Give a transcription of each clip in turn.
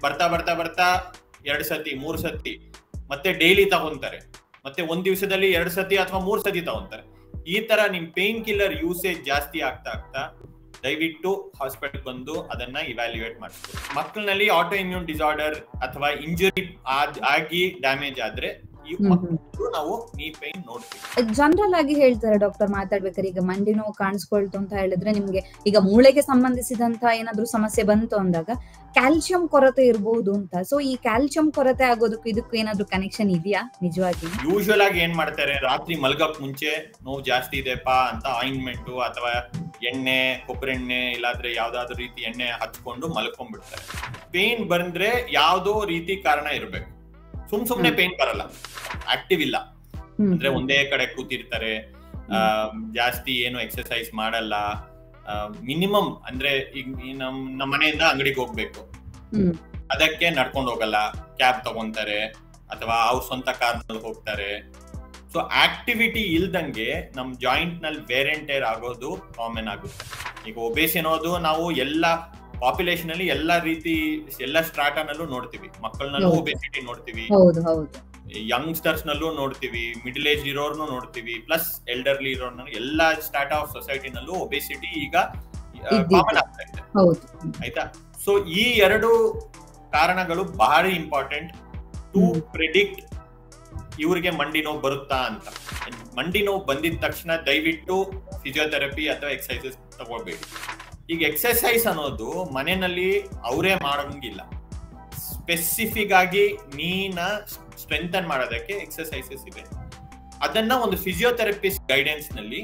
ಬರ್ತಾ ಬರ್ತಾ ಬರ್ತಾ 2 ಸತಿ 3 ಸತಿ ಮತ್ತೆ ಡೈಲಿ ತಗೊಂತಾರೆ, ಮತ್ತೆ ಒಂದ್ ದಿವಸದಲ್ಲಿ 2 ಸತಿ ಅಥವಾ 3 ಸತಿ ತಗೊಂತಾರೆ. ಈ ತರ ನಿಮ್ ಪೇನ್ ಕಿಲ್ಲರ್ ಯೂಸೇಜ್ ಜಾಸ್ತಿ ಆಗ್ತಾ ದಯವಿಟ್ಟು ಹಾಸ್ಪಿಟಲ್ ಬಂದು ಅದನ್ನ ಇವ್ಯಾಲ್ಯೂಯೇಟ್ ಮಾಡಿಸ್ಬೇಕು. ಮಕ್ಕಳಲ್ಲಿ ಆಟೋ ಇಮ್ಯೂನ್ ಡಿಸಾರ್ಡರ್ ಅಥವಾ ಇಂಜುರಿ ಆಗಿ ಡ್ಯಾಮೇಜ್ ಆದ್ರೆ ನಾವು ನೀ ಪೇನ್ ನೋಡ್ತೀವಿ. ಜನರಲ್ ಆಗಿ ಹೇಳ್ತಾರೆ ಡಾಕ್ಟರ್ ಮಾತಾಡ್ಬೇಕಾದ್ರೆ, ಈಗ ಮಂಡಿ ನೋವು ಕಾಣಿಸ್ಕೊಳ್ತು ಅಂತ ಹೇಳಿದ್ರೆ ನಿಮ್ಗೆ ಈಗ ಮೂಳೆಗೆ ಸಂಬಂಧಿಸಿದಂತ ಏನಾದ್ರು ಸಮಸ್ಯೆ ಬಂತು ಅಂದಾಗ ಕ್ಯಾಲ್ಸಿಯಂ ಕೊರತೆ ಇರಬಹುದು ಅಂತ. ಸೊ ಈ ಕ್ಯಾಲ್ಸಿಯಂ ಕೊರತೆ ಆಗೋದಕ್ಕೂ ಇದಕ್ಕೂ ಏನಾದ್ರು ಕನೆಕ್ಷನ್ ಇದೆಯಾ ನಿಜವಾಗಿ? ಯೂಶುವಲ್ ಆಗಿ ಏನ್ ಮಾಡ್ತಾರೆ, ರಾತ್ರಿ ಮಲ್ಗಕ್ ಮುಂಚೆ ನೋವು ಜಾಸ್ತಿ ಇದೆಪಾ ಅಂತ ಆಯಿಂಟ್ಮೆಂಟ್ ಅಥವಾ ಎಣ್ಣೆ, ಕೊಬ್ಬರಿ ಎಣ್ಣೆ ಇಲ್ಲಾದ್ರೆ ಯಾವ್ದಾದ್ರು ರೀತಿ ಎಣ್ಣೆ ಹಚ್ಕೊಂಡು ಮಲ್ಕೊಂಡ್ಬಿಡ್ತಾರೆ. ಪೇನ್ ಬಂದ್ರೆ ಯಾವ್ದೋ ರೀತಿ ಕಾರಣ ಇರ್ಬೇಕು. ಸುಮ್ನೆ ಪೇನ್ ಬರಲ್ಲ, ಆಕ್ಟಿವ್ ಇಲ್ಲ ಅಂದ್ರೆ ಒಂದೇ ಕಡೆ ಕೂತಿರ್ತಾರೆ, ಜಾಸ್ತಿ ಏನು ಎಕ್ಸರ್ಸೈಸ್ ಮಾಡಲ್ಲ. ಮಿನಿಮಮ್ ಅಂದ್ರೆ ಈಗ ನಮ್ಮ ಮನೆಯಿಂದ ಅಂಗಡಿಗೆ ಹೋಗ್ಬೇಕು, ಅದಕ್ಕೆ ನಡ್ಕೊಂಡು ಹೋಗಲ್ಲ, ಕ್ಯಾಬ್ ತಗೊಂತಾರೆ ಅಥವಾ ಅವ್ರ ಸ್ವಂತ ಕಾರ್ ನಲ್ಲಿ ಹೋಗ್ತಾರೆ. ಸೊ ಆಕ್ಟಿವಿಟಿ ಇಲ್ದಂಗೆ ನಮ್ ಜಾಯಿಂಟ್ ನಲ್ಲಿ ವೇರ್ ಅಂಡ್ ಟೇರ್ ಆಗೋದು ಕಾಮನ್ ಆಗುತ್ತೆ. ಈಗ ಒಬೇಸ್ ಅನ್ನೋದು ನಾವು ಎಲ್ಲ ಪಾಪ್ಯುಲೇಷನ್ ಅಲ್ಲಿ ಎಲ್ಲಾ ರೀತಿ ಎಲ್ಲ ಸ್ಟ್ರಾಟನಲ್ಲೂ ನೋಡ್ತೀವಿ. ಮಕ್ಕಳನ್ನಲ್ಲೂ ಒಬೆಸಿಟಿ ನೋಡ್ತೀವಿ, ಯಂಗ್ಸ್ಟರ್ಸ್ ನಲ್ಲೂ ನೋಡ್ತೀವಿ, ಮಿಡಲ್ ಏಜ್ ಇರೋರ್ನು ನೋಡ್ತೀವಿ, ಪ್ಲಸ್ ಎಲ್ಡರ್ಲಿ ಇರೋರ್ನ ಎಲ್ಲಾ ಸ್ಟಾರ್ಟ್ ಆಫ್ ಸೊಸೈಟಿನಲ್ಲೂ ಒಬೆಸಿಟಿ ಈಗ ಕಾಮನ್ ಆಗ್ತಾ ಇದೆ. ಆಯ್ತಾ? ಸೊ ಈ 2 ಕಾರಣಗಳು ಬಹಳ ಇಂಪಾರ್ಟೆಂಟ್ ಟು ಪ್ರಿಡಿಕ್ಟ್ ಇವ್ರಿಗೆ ಮಂಡಿ ನೋವು ಬರುತ್ತಾ ಅಂತ. ಮಂಡಿ ನೋವು ಬಂದಿದ ತಕ್ಷಣ ದಯವಿಟ್ಟು ಫಿಸಿಯೋಥೆರಪಿ ಅಥವಾ ಎಕ್ಸರ್ಸೈಸಸ್ ತಗೋಬೇಡಿ. ಈಗ ಎಕ್ಸರ್ಸೈಸ್ ಅನ್ನೋದು ಮನೆಯಲ್ಲಿ ಅವರೇ ಮಾಡೋಂಗಿಲ್ಲ. ಸ್ಪೆಸಿಫಿಕ್ ಆಗಿ ನೀನ ಸ್ಟ್ರೆಂಥನ್ ಮಾಡೋದಕ್ಕೆ ಎಕ್ಸರ್ಸೈಸಸ್ ಇದೆ. ಅದನ್ನ ಒಂದು ಫಿಸಿಯೋಥೆರಪಿಸ್ಟ್ ಗೈಡೆನ್ಸ್ ನಲ್ಲಿ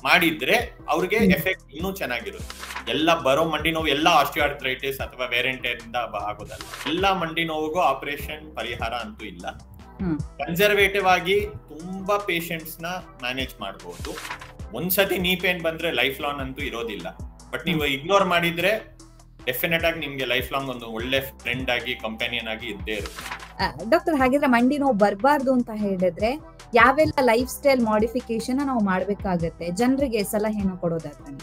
ಮಾಡಿದ್ರೆ ಅವ್ರಿಗೆ ಎಫೆಕ್ಟ್ ಇನ್ನೂ ಚೆನ್ನಾಗಿರುತ್ತೆ. ಎಲ್ಲ ಬರೋ ಮಂಡಿ ನೋವು ಎಲ್ಲ ಆಸ್ಟಿಯೋಆರ್ಥ್ರೈಟಿಸ್ ಅಥವಾ ವೇರ್ ಅಂಡ್ ಟೇರ್ ಇಂದ ಆಗೋದಲ್ಲ. ಎಲ್ಲ ಮಂಡಿ ನೋವಿಗೂ ಆಪರೇಷನ್ ಪರಿಹಾರ ಅಂತೂ ಇಲ್ಲ. ಕನ್ಸರ್ವೇಟಿವ್ ಆಗಿ ತುಂಬಾ ಪೇಷಂಟ್ಸ್ ನ ಮ್ಯಾನೇಜ್ ಮಾಡಬಹುದು. ಒಂದ್ಸತಿ ನೀ ಪೇನ್ ಬಂದ್ರೆ ಲೈಫ್ ಲಾಂಗ್ ಅಂತೂ ಇರೋದಿಲ್ಲ. ಬಟ್ ನೀವು ಇಗ್ನೋರ್ ಮಾಡಿದ್ರೆ ಡೆಫಿನೆಟ್ ಆಗಿ ನಿಮ್ಗೆ ಲೈಫ್ ಲಾಂಗ್ ಒಂದು ಒಳ್ಳೆ ಫ್ರೆಂಡ್ ಆಗಿ ಕಂಪೆನಿಯನ್ ಆಗಿ ಇದ್ದೇ ಇರುತ್ತೆ. ಡಾಕ್ಟರ್, ಹಾಗಿದ್ರೆ ಮಂಡಿ ನೋವು ಬರಬಾರ್ದು ಅಂತ ಹೇಳಿದ್ರೆ ಯಾವೆಲ್ಲ ಲೈಫ್ ಸ್ಟೈಲ್ ಮಾಡಿಫಿಕೇಶನ್ ನಾವು ಮಾಡ್ಬೇಕಾಗತ್ತೆ? ಜನರಿಗೆ ಸಲಹೆಯನ್ನು ಕೊಡೋದಾದ್ರೆ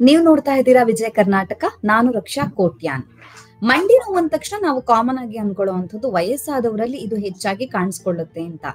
ನೀವು ನೋಡ್ತಾ ಇದ್ದೀರಾ ವಿಜಯ ಕರ್ನಾಟಕ. ನಾನು ರಕ್ಷಾ ಕೋಟ್ಯಾನ್. ಮಂಡಿ ನೋವು ಅಂದ ತಕ್ಷಣ ನಾವು ಕಾಮನ್ ಆಗಿ ಅನ್ಕೊಳ್ಳುವಂಥದ್ದು ವಯಸ್ಸಾದವರಲ್ಲಿ ಇದು ಹೆಚ್ಚಾಗಿ ಕಾಣಿಸ್ಕೊಳ್ಳುತ್ತೆ ಅಂತ.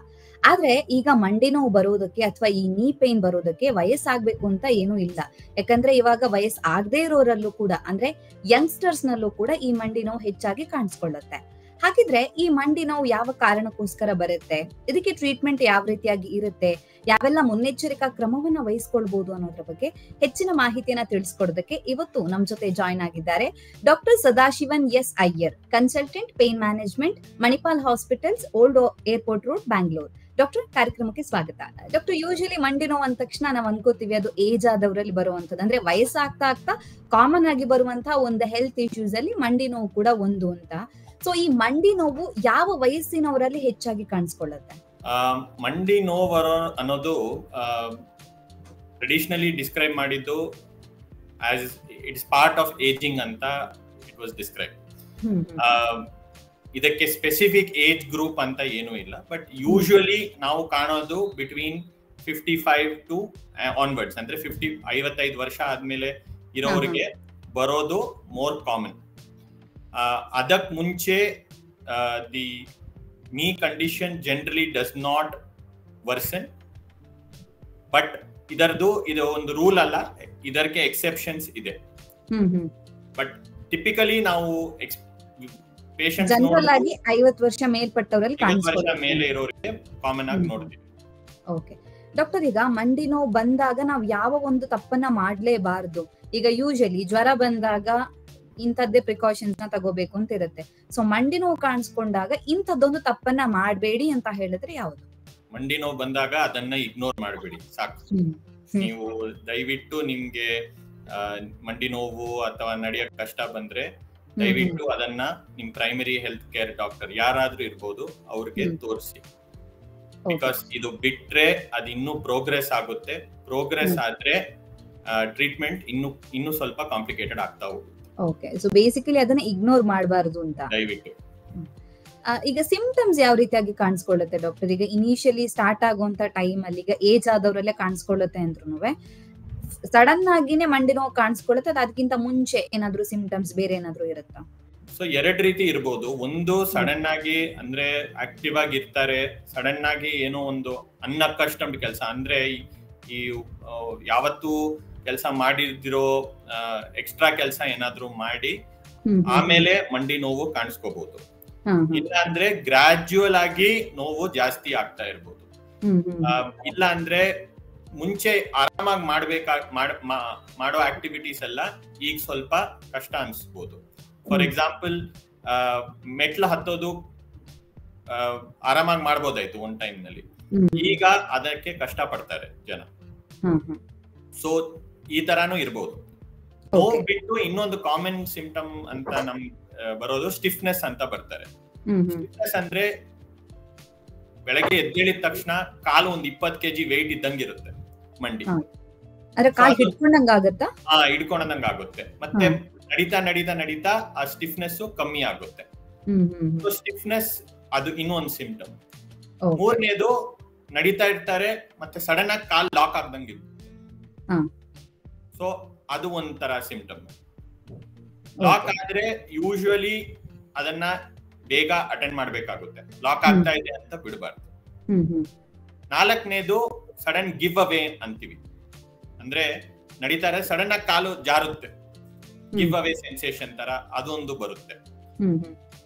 ಆದ್ರೆ ಈಗ ಮಂಡಿ ನೋವು ಬರೋದಕ್ಕೆ ಅಥವಾ ಈ ನೀ ಪೇನ್ ಬರೋದಕ್ಕೆ ವಯಸ್ಸಾಗ್ಬೇಕು ಅಂತ ಏನೂ ಇಲ್ಲ. ಯಾಕಂದ್ರೆ ಇವಾಗ ವಯಸ್ಸು ಆಗದೆ ಇರೋರಲ್ಲೂ ಕೂಡ ಅಂದ್ರೆ ಯಂಗ್ಸ್ಟರ್ಸ್ ನಲ್ಲೂ ಕೂಡ ಈ ಮಂಡಿ ನೋವು ಹೆಚ್ಚಾಗಿ ಕಾಣಿಸ್ಕೊಳ್ಳುತ್ತೆ. ಹಾಗಿದ್ರೆ ಈ ಮಂಡಿ ನೋವು ಯಾವ ಕಾರಣಕ್ಕೋಸ್ಕರ ಬರುತ್ತೆ, ಇದಕ್ಕೆ ಟ್ರೀಟ್ಮೆಂಟ್ ಯಾವ ರೀತಿಯಾಗಿ ಇರುತ್ತೆ, ಯಾವೆಲ್ಲ ಮುನ್ನೆಚ್ಚರಿಕಾ ಕ್ರಮವನ್ನ ವಹಿಸ್ಕೊಳ್ಬಹುದು ಅನ್ನೋದ್ರ ಬಗ್ಗೆ ಹೆಚ್ಚಿನ ಮಾಹಿತಿಯನ್ನ ತಿಳಿಸ್ಕೊಡೋದಕ್ಕೆ ಇವತ್ತು ನಮ್ ಜೊತೆ ಜಾಯ್ನ್ ಆಗಿದ್ದಾರೆ doctor Sadashivan S Iyer, consultant pain management, Manipal hospitals, old airport road, Bangalore. Doctor, ಕಾರ್ಯಕ್ರಮಕ್ಕೆ ಸ್ವಾಗತ. ಡಾಕ್ಟರ್, ಯೂಶಲಿ ಮಂಡಿ ನೋವು ಅಂದ ತಕ್ಷಣ ನಾವು ಅನ್ಕೋತೀವಿ ಅದು ಏಜ್ ಆದವರಲ್ಲಿ ಬರುವಂತದ್ದು, ಅಂದ್ರೆ ವಯಸ್ಸಾಗ್ತಾ ಆಗ್ತಾ ಕಾಮನ್ ಆಗಿ ಬರುವಂತಹ ಒಂದು ಹೆಲ್ತ್ ಇಶ್ಯೂಸ್ ಅಲ್ಲಿ ಮಂಡಿ ನೋವು ಕೂಡ ಒಂದು ಅಂತ. ಸೊ ಈ ಮಂಡಿ ನೋವು ಯಾವ ವಯಸ್ಸಿನವರಲ್ಲಿ ಹೆಚ್ಚಾಗಿ ಕಾಣಿಸ್ಕೊಳ್ಳುತ್ತೆ? ಮಂಡಿ ನೋವು ಅನ್ನೋದು ಟ್ರೆಡಿಷನಲಿ ಡಿಸ್ಕ್ರೈಬ್ ಮಾಡಿದ್ದು as it's part of ageing ಅಂತ ಇಟ್ ವಾಸ್ ಡಿಸ್ಕ್ರೈಬ್. ಇದಕ್ಕೆ ಸ್ಪೆಸಿಫಿಕ್ ಏಜ್ ಗ್ರೂಪ್ ಅಂತ ಏನೂ ಇಲ್ಲ. ಬಟ್ ಯೂಶುವಲಿ ನಾವು ಕಾಣೋದು ಬಿಟ್ವೀನ್ 55 ಟು ಆನ್ವರ್ಡ್ಸ್, ಅಂದ್ರೆ 55 ವರ್ಷ ಆದ್ಮೇಲೆ ಇರೋರಿಗೆ ಬರೋದು ಮೋರ್ ಕಾಮನ್. ಅದಕ್ ಮುಂಚೆ ದಿ ನೀ condition generally does not version. But ಇದು ಒಂದು ರೂಲ್ ಅಲ್ಲ, ಇದಕ್ಕೆ ಎಕ್ಸೆಪ್ಷನ್ಸ್ ಇದೆ. ಬಟ್ ಟಿಪಿಕಲಿ ನಾವು ಪೇಷಂಟ್ಸ್ ಜನರಲ್ ಆಗಿ 50 ವರ್ಷ ಮೇಲ್ಪಟ್ಟವರಲ್ಲಿ ಮೇಲೆ ಇರೋರಿಗೆ ಕಾಮನ್ ಆಗಿ ನೋಡ್ತೀವಿ. ಓಕೆ ಡಾಕ್ಟರ್, ಈಗ ಮಂಡಿ ನೋವು ಬಂದಾಗ ನಾವು ಯಾವ ಒಂದು ತಪ್ಪನ್ನ ಮಾಡ್ಲೇಬಾರ್ದು? ಈಗ ಯೂಶಲಿ ಜ್ವರ ಬಂದಾಗ ಇಂಥದ್ದೇ ಪ್ರಿಕಾಷನ್ಸ್ ನ ತಗೋಬೇಕು ಅಂತ ಇರುತ್ತೆ. ಸೊ ಮಂಡಿ ನೋವು ಕಾಣಿಸ್ಕೊಂಡಾಗ ಇಂಥದ್ದೊಂದು ತಪ್ಪನ್ನ ಮಾಡಬೇಡಿ ಅಂತ ಹೇಳಿದ್ರೆ ಯಾವುದು? ಮಂಡಿ ನೋವು ಬಂದಾಗ ಅದನ್ನ ಇಗ್ನೋರ್ ಮಾಡಬೇಡಿ, ಸಾಕು. ನೀವು ದಯವಿಟ್ಟು ನಿಮ್ಗೆ ಮಂಡಿ ನೋವು ಅಥವಾ ನಡೆಯಕ್ ಕಷ್ಟ ಬಂದ್ರೆ ದಯವಿಟ್ಟು ಅದನ್ನ ನಿಮ್ ಪ್ರೈಮರಿ ಹೆಲ್ತ್ ಕೇರ್ ಡಾಕ್ಟರ್ ಯಾರಾದ್ರೂ ಇರ್ಬೋದು ಅವ್ರಿಗೆ ತೋರಿಸಿ. ಬಿಕಾಸ್ ಇದು ಬಿಟ್ರೆ ಅದು ಇನ್ನೂ ಪ್ರೋಗ್ರೆಸ್ ಆಗುತ್ತೆ. ಪ್ರೋಗ್ರೆಸ್ ಆದ್ರೆ ಟ್ರೀಟ್ಮೆಂಟ್ ಇನ್ನು ಸ್ವಲ್ಪ ಕಾಂಪ್ಲಿಕೇಟೆಡ್ ಆಗ್ತಾ ಹೋಗುತ್ತೆ. ಓಕೆ, ಸೊ ಬೇಸಿಕಲಿ ಅದನ್ನ ಇಗ್ನೋರ್ ಮಾಡಬಾರದು ಅಂತ ದಯವಿಟ್ಟು. ಈಗ ಸಿಂಪ್ಟಮ್ಸ್ ಯಾವ ರೀತಿಯಾಗಿ ಕಾಣಿಸ್ಕೊಳ್ಳುತ್ತೆ ಡಾಕ್ಟರ್? ಈಗ ಇನಿಷಿಯಲಿ ಸ್ಟಾರ್ಟ್ ಆಗುವಂತ ಟೈಮ್ ಅಲ್ಲಿ ಈಗ ಏಜ್ ಆದವರಲ್ಲೇ ಕಾಣಿಸ್ಕೊಳ್ಳುತ್ತೆ ಅಂದ್ರೂ ಸಡನ್ ಆಗಿನೇ ಮಂಡಿ ನೋವು ಕಾಣಿಸ್ಕೊಳ್ಳುತ್ತೆ, ಅದಕ್ಕಿಂತ ಮುಂಚೆ ಏನಾದ್ರು ಸಿಂಪ್ಟಮ್ಸ್ ಬೇರೆ ಏನಾದ್ರು ಇರುತ್ತಾ? ಸೊ ಎರಡ್ ರೀತಿ ಇರ್ಬೋದು. ಒಂದು ಸಡನ್ ಆಗಿ ಅಂದ್ರೆ ಆಕ್ಟಿವ್ ಆಗಿ ಇರ್ತಾರೆ, ಸಡನ್ ಆಗಿ ಏನೋ ಒಂದು ಅನ್ಅಕಸ್ಟಮ್ಡ್ ಕೆಲಸ ಅಂದ್ರೆ ಈ ಯಾವತ್ತೂ ಕೆಲಸ ಮಾಡಿದಿರೋ ಎಕ್ಸ್ಟ್ರಾ ಕೆಲಸ ಏನಾದ್ರು ಮಾಡಿ ಆಮೇಲೆ ಮಂಡಿ ನೋವು ಕಾಣಿಸ್ಕೋಬಹುದು. ಇಲ್ಲ ಅಂದ್ರೆ ಗ್ರಾಜುವಲ್ ಆಗಿ ನೋವು ಜಾಸ್ತಿ ಆಗ್ತಾ ಇರ್ಬೋದು. ಇಲ್ಲ ಅಂದ್ರೆ ಮುಂಚೆ ಆರಾಮಾಗಿ ಮಾಡೋ ಆಕ್ಟಿವಿಟೀಸ್ ಎಲ್ಲ ಈಗ ಸ್ವಲ್ಪ ಕಷ್ಟ ಅನ್ಸ್ಬೋದು. ಫಾರ್ ಎಕ್ಸಾಂಪಲ್ ಮೆಟ್ಲು ಹತ್ತೋದು ಆರಾಮಾಗಿ ಮಾಡ್ಬೋದಾಯ್ತು ಒಂದ್ ಟೈಮ್ ನಲ್ಲಿ, ಈಗ ಅದಕ್ಕೆ ಕಷ್ಟ ಪಡ್ತಾರೆ ಜನ. ಸೊ ಈ ತರಾನು ಇರ್ಬೋದು. ನೋವು ಬಿಟ್ಟು ಇನ್ನೊಂದು ಕಾಮನ್ ಸಿಂಪ್ಟಮ್ ಅಂತ ನಮ್ ಬರೋದು ಸ್ಟಿಫ್ನೆಸ್ ಅಂತ ಬರ್ತಾರೆ. ಸ್ಟಿಫ್ನೆಸ್ ಅಂದ್ರೆ ಬೆಳಗ್ಗೆ ಎದ್ದೇಳಿದ ತಕ್ಷಣ ಕಾಲು ಒಂದ್ 20 kg ವೆಯ್ಟ್ ಇದ್ದಂಗಿರುತ್ತೆ ಮಂಡಿ, ಹಿಡ್ಕೊಂಡಂಗ ಆಗುತ್ತೆ. ಮತ್ತೆ ನಡೀತಾ ನಡೀತಾ ನಡೀತಾ ಆ ಸ್ಟಿಫ್ನೆಸ್ ಕಮ್ಮಿ ಆಗುತ್ತೆ. ಸ್ಟಿಫ್ನೆಸ್ ಅದು ಇನ್ನೊಂದು ಸಿಂಪ್ಟಮ್. ಮೂರನೇದು ನಡೀತಾ ಇರ್ತಾರೆ ಮತ್ತೆ ಸಡನ್ ಆಗಿ ಕಾಲ್ ಲಾಕ್ ಆಗ್ದಂಗಿರುತ್ತೆ. ಸೊ ಅದು ಒಂಥರ ಸಿಂಪ್ಟಮ್. ಲಾಕ್ ಆದ್ರೆ ಯೂಶುವಲಿ ಅದನ್ನ ಬೇಗ ಅಟೆಂಡ್ ಮಾಡ್ಬೇಕಾಗುತ್ತೆ, ಲಾಕ್ ಆಗ್ತಾ ಇದೆ ಅಂತ ಬಿಡಬಾರ್ದು. ನಾಲ್ಕನೇದು ಸಡನ್ ಗಿವ್ ಅವೇ ಅಂತೀವಿ. ಅಂದ್ರೆ ನಡೀತಾರೆ ಸಡನ್ ಆಗಿ ಕಾಲು ಜಾರುತ್ತೆ, ಗಿವ್ ಅವೇ ಸೆನ್ಸೇಷನ್ ತರ ಅದೊಂದು ಬರುತ್ತೆ.